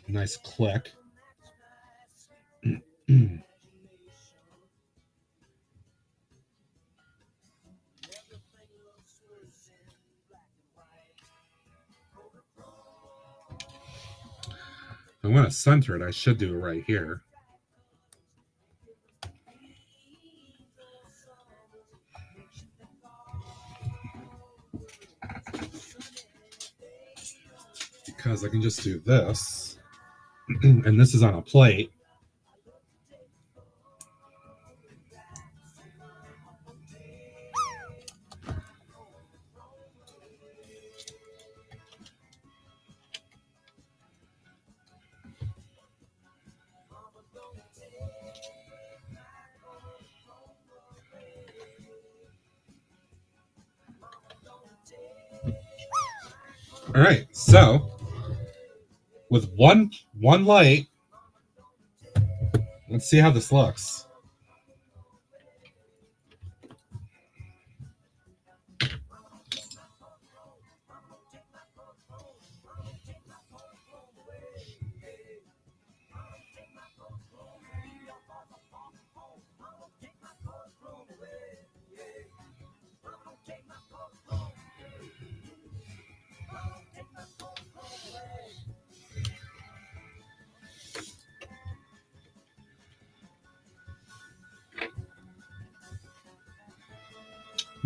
nice click. I want to center it. I should do it right here. Because I can just do this. And this is on a plate. All right, so with one light, let's see how this looks.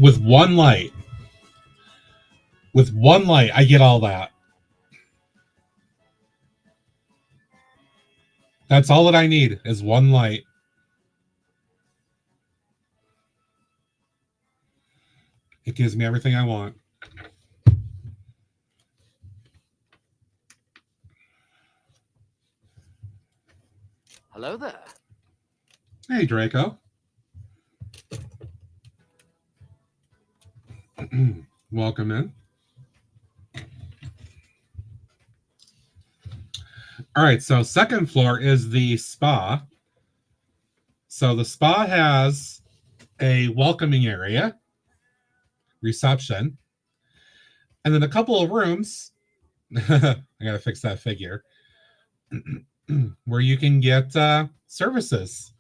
With one light. With one light, I get all that. That's all that I need is one light. It gives me everything I want. Hello there. Hey, Draco. Welcome in. All right, so second floor is the spa. So the spa has a welcoming area, reception, and then a couple of rooms. I gotta fix that figure. Where you can get services.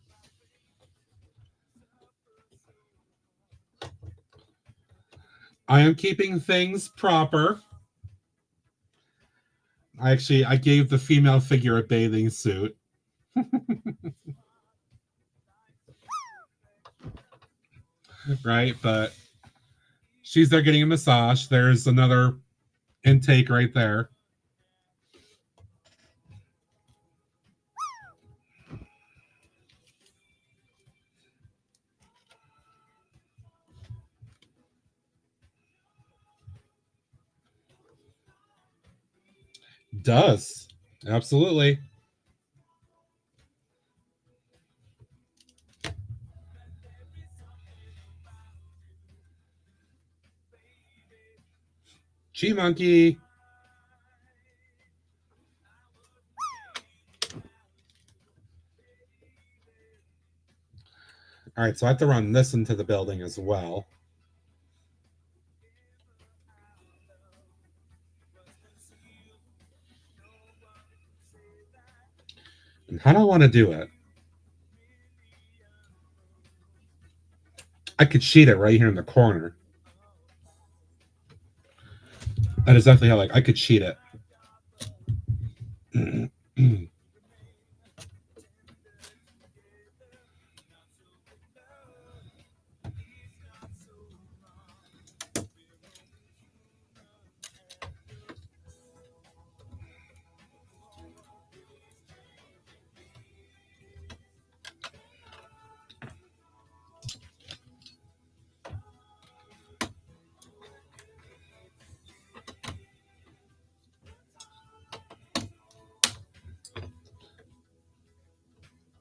I am keeping things proper. I gave the female figure a bathing suit. Right, but she's there getting a massage. There's another intake right there. Does. Absolutely. Gee, monkey. All right, so I have to run this into the building as well. And how do I want to do it? I could sheet it right here in the corner. That is definitely how I could sheet it.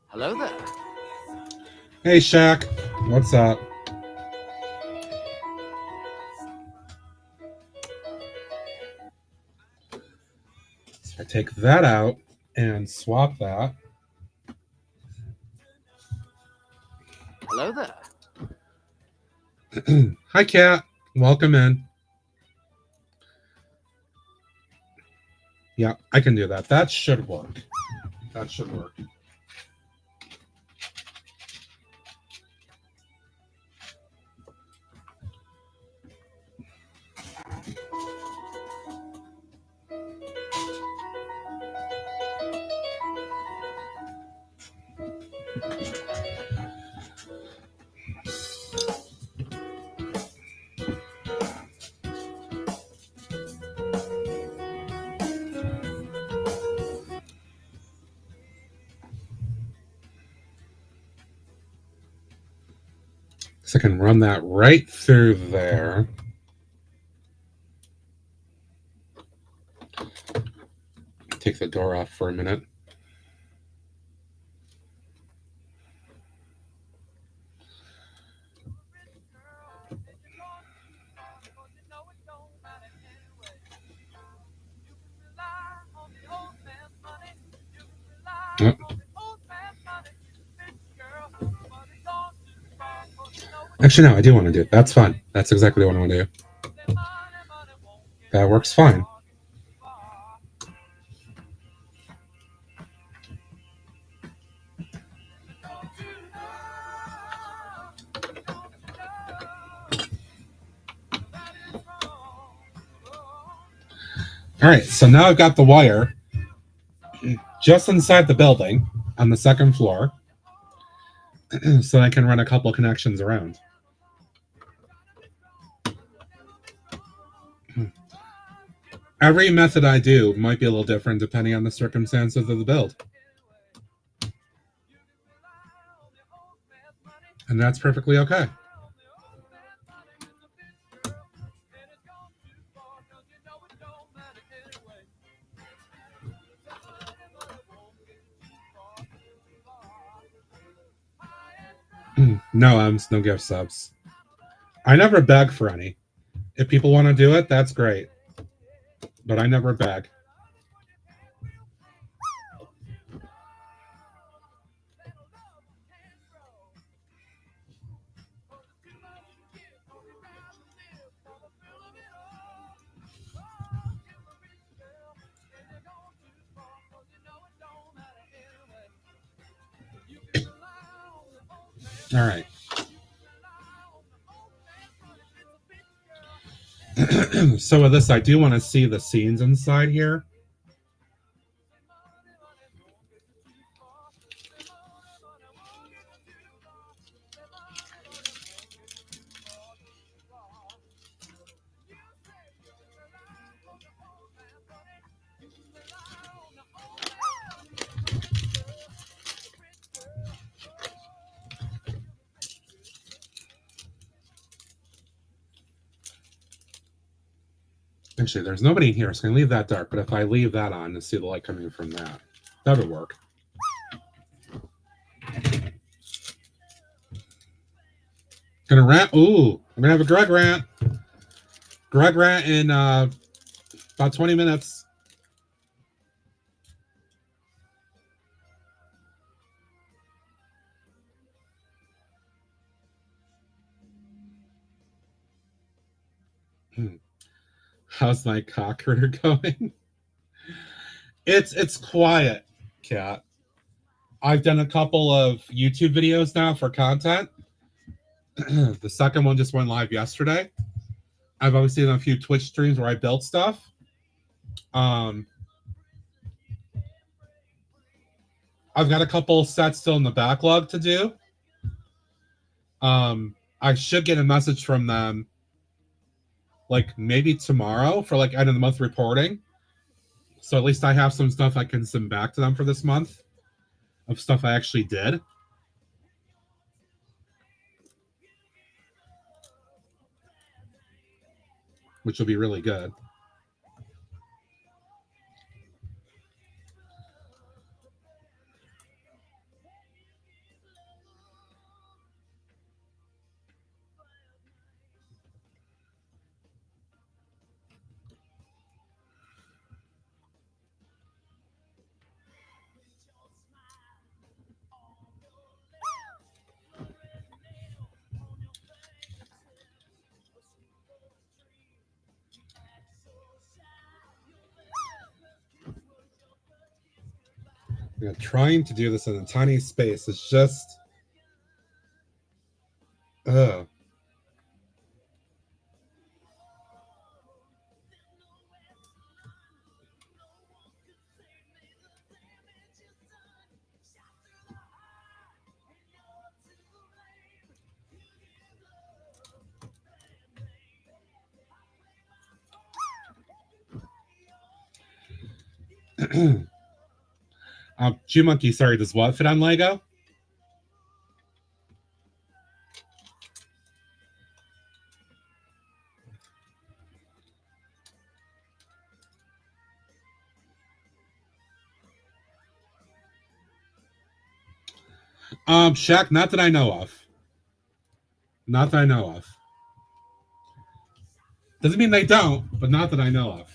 Hello there. Hey, Shaq. What's up? So I take that out and swap that. Hello there. Hi, Kat. Welcome in. Yeah, I can do that. That should work. That should work. So I can run that right through there. Take the door off for a minute. Oh. Actually, no, I do want to do it. That's fine. That's exactly what I want to do. That works fine. All right, so now I've got the wire just inside the building on the second floor, so I can run a couple connections around. Every method I do might be a little different depending on the circumstances of the build. And that's perfectly okay. No, no gift subs. I never beg for any. If people want to do it, that's great. But I never beg. All right. So with this, I do want to see the scenes inside here. Actually, there's nobody in here, so I'm going to leave that dark. But if I leave that on to see the light coming from that, that would work. Gonna rant. Ooh, I'm gonna have a Greg rant. Greg rant in about 20 minutes. How's my cock critter going? It's quiet, Cat. I've done a couple of YouTube videos now for content. The second one just went live yesterday. I've obviously done a few Twitch streams where I built stuff. I've got a couple sets still in the backlog to do. I should get a message from them like maybe tomorrow for like end of the month reporting. So at least I have some stuff I can send back to them for this month of stuff I actually did. Which will be really good. Yeah, trying to do this in a tiny space is just Monkey, sorry, does what fit on Lego? Shaq, not that I know of. Not that I know of. Doesn't mean they don't, but not that I know of.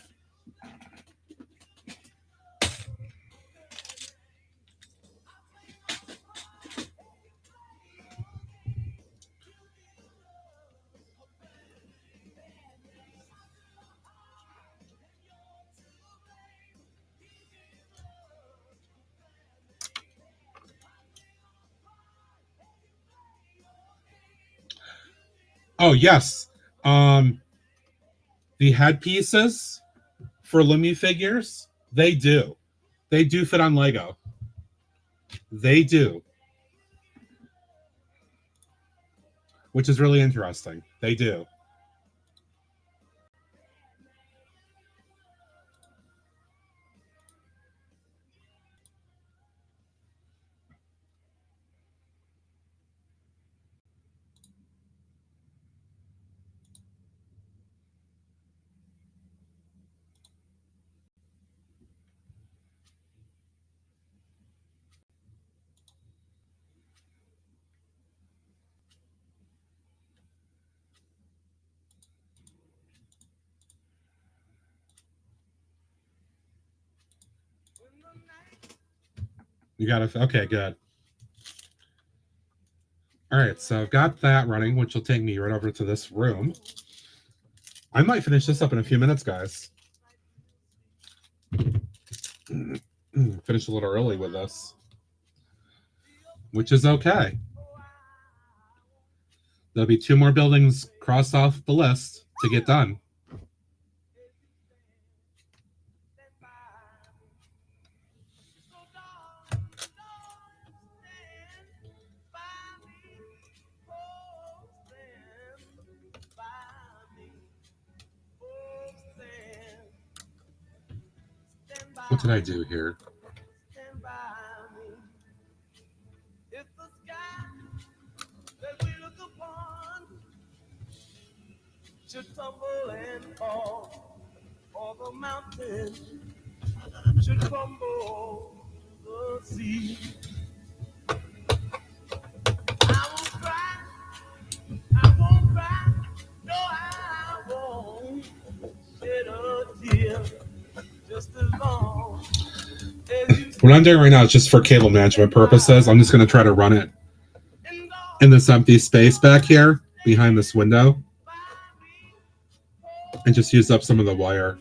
Oh, yes. The headpieces for Lumi figures, they do. They do fit on Lego. They do. Which is really interesting. They do. You got it. Okay, good. All right, so I've got that running, which will take me right over to this room. I might finish this up in a few minutes, guys. Finish a little early with this, which is okay. There'll be 2 more buildings crossed off the list to get done. What did I do here? Should tumble and fall, or the mountain should crumble the sea. I won't cry, I won't cry, no, I won't shed a tear, just as long as you. What I'm doing right now is just for cable management purposes. I'm just going to try to run it in this empty space back here behind this window and just use up some of the wire.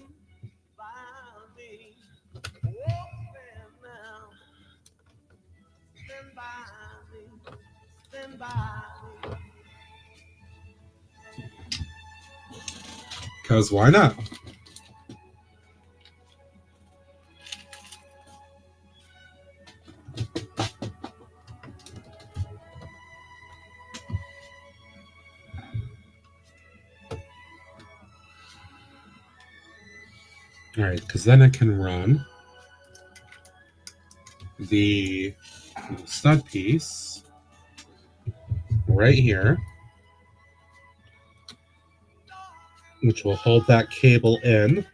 Because why not? All right, because then I can run the stud piece right here, which will hold that cable in.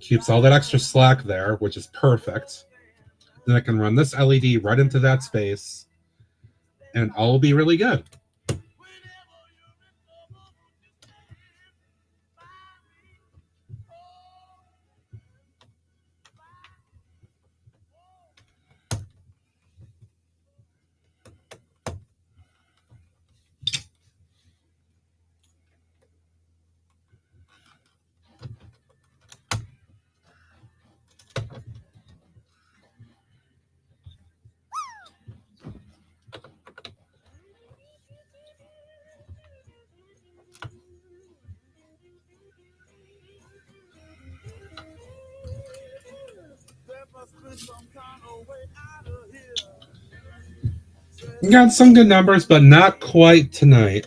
Keeps all that extra slack there, which is perfect. Then I can run this LED right into that space, and all will be really good. Got some good numbers, but not quite tonight.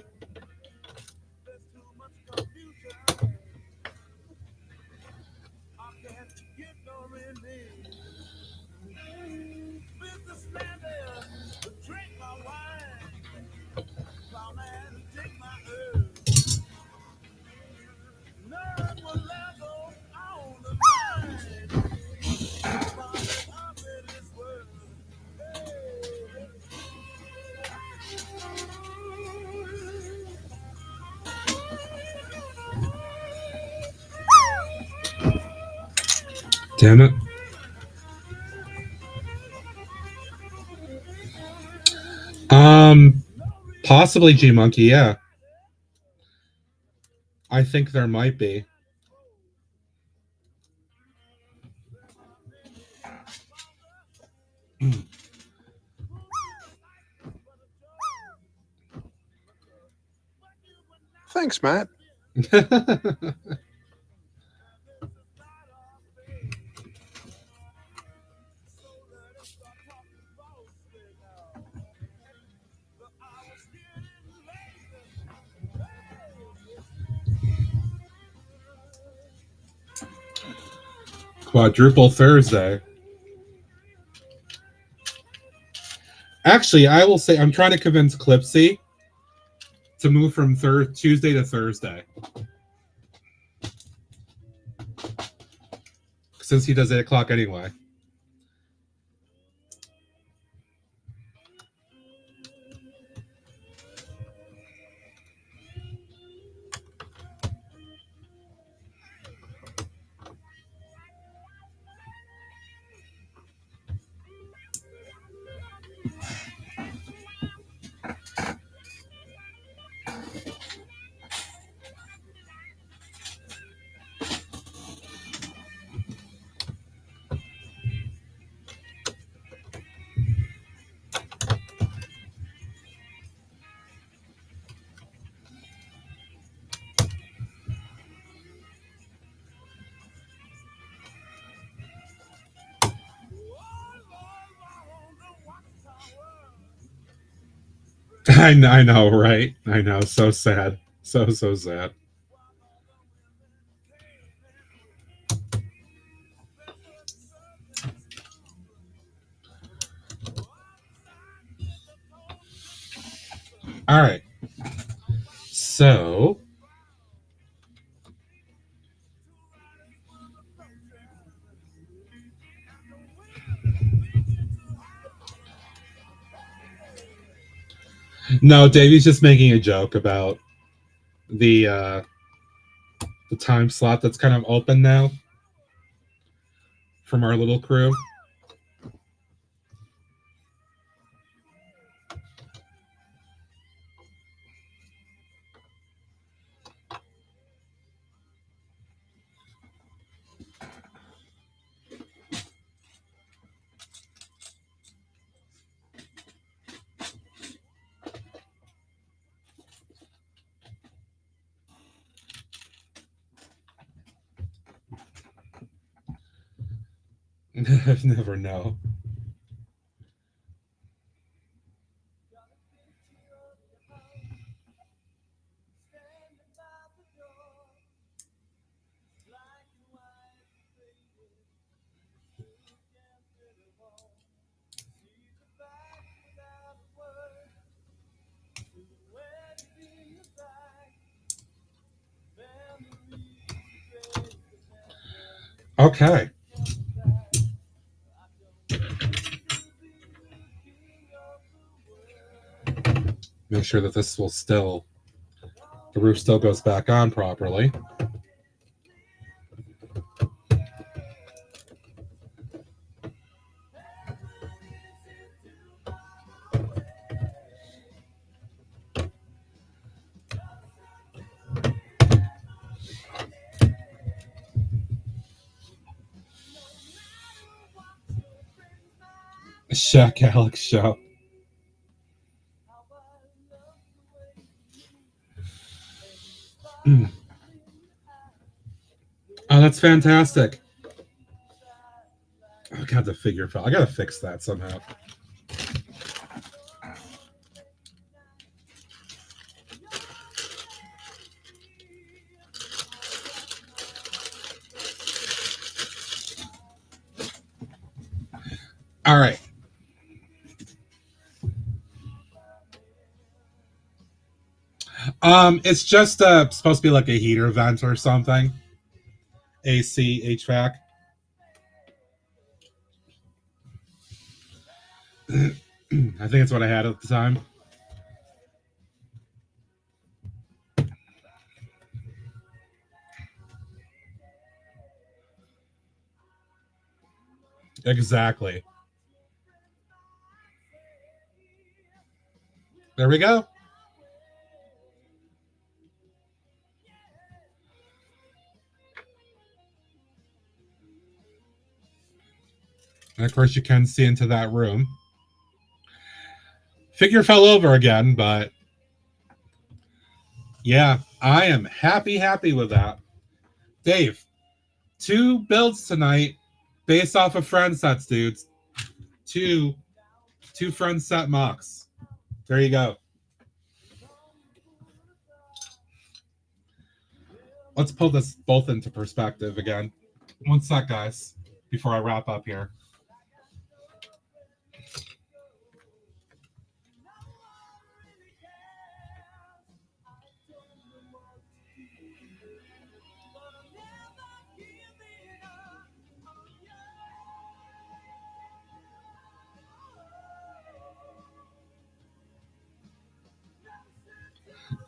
Damn it. Possibly G Monkey, yeah. I think there might be. Thanks, Matt. Quadruple Thursday. Actually, I will say I'm trying to convince Clipsy to move from Tuesday to Thursday, since he does 8 o'clock anyway. I know, right? I know. So sad. So sad. All right. So no, Davey's just making a joke about the time slot that's kind of open now from our little crew. I never know. Okay. Make sure that this will still, the roof still goes back on properly. Shaq Alex show. Oh, that's fantastic. I got the figure file. I gotta fix that somehow. All right. It's just supposed to be like a heater vent or something. AC, HVAC. I think it's what I had at the time. Exactly. There we go. And of course, you can see into that room. Figure fell over again, but yeah, I am happy with that. Dave, 2 builds tonight based off of friend sets, dudes. Two friend set mocks. There you go. Let's pull this both into perspective again. One sec, guys, before I wrap up here.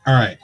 All right.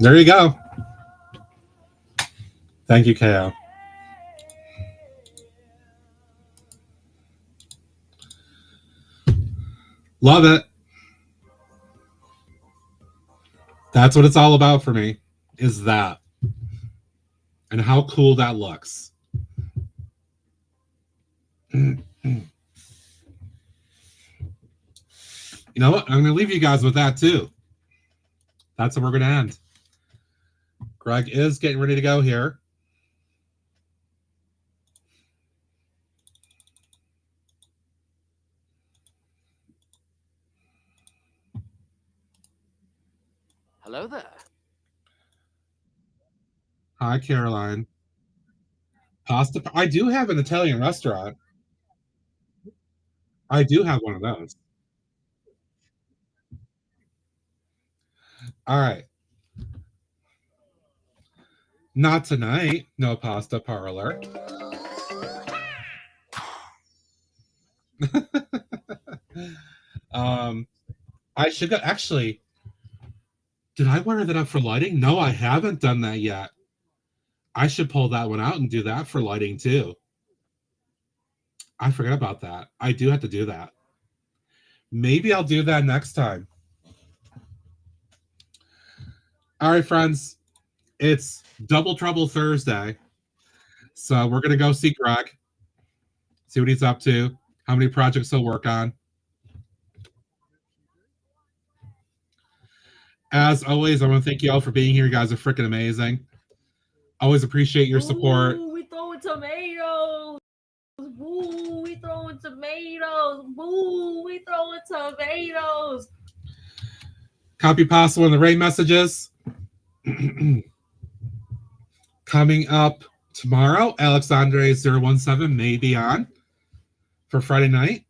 There you go. Thank you, KO. Love it. That's what it's all about for me, is that. And how cool that looks. You know what? I'm going to leave you guys with that too. That's where we're going to end. Greg is getting ready to go here. Hello there. Hi, Caroline. Pasta. I do have an Italian restaurant. I do have one of those. All right. Not tonight. No pasta parlor. I should go. Actually, did I wire that up for lighting? No, I haven't done that yet. I should pull that one out and do that for lighting too. I forgot about that. I do have to do that. Maybe I'll do that next time. All right, friends. It's Double Trouble Thursday. So we're going to go see Greg. See what he's up to. How many projects he'll work on. As always, I want to thank you all for being here. You guys are freaking amazing. Always appreciate your support. Ooh, we throwing tomatoes. Ooh, we throwing tomatoes. Ooh, we throwing tomatoes. Copy possible in the raid messages. Coming up tomorrow, Alexandre017 may be on for Friday night.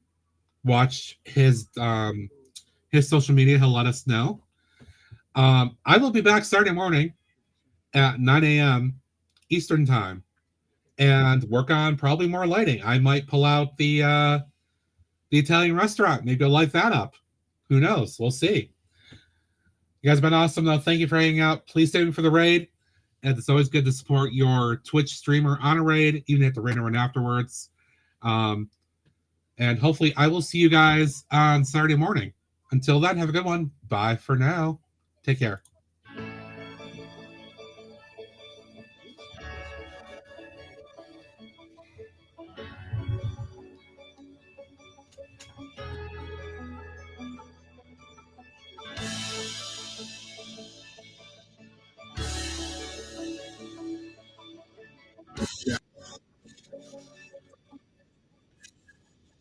Watch his social media. He'll let us know. I will be back Saturday morning at 9 a.m. Eastern time and work on probably more lighting. I might pull out the Italian restaurant. Maybe I'll light that up. Who knows? We'll see. You guys have been awesome, though. Thank you for hanging out. Please stay tuned for the raid. And it's always good to support your Twitch streamer on a raid, even if the raid run afterwards. And hopefully I will see you guys on Saturday morning. Until then, have a good one. Bye for now. Take care.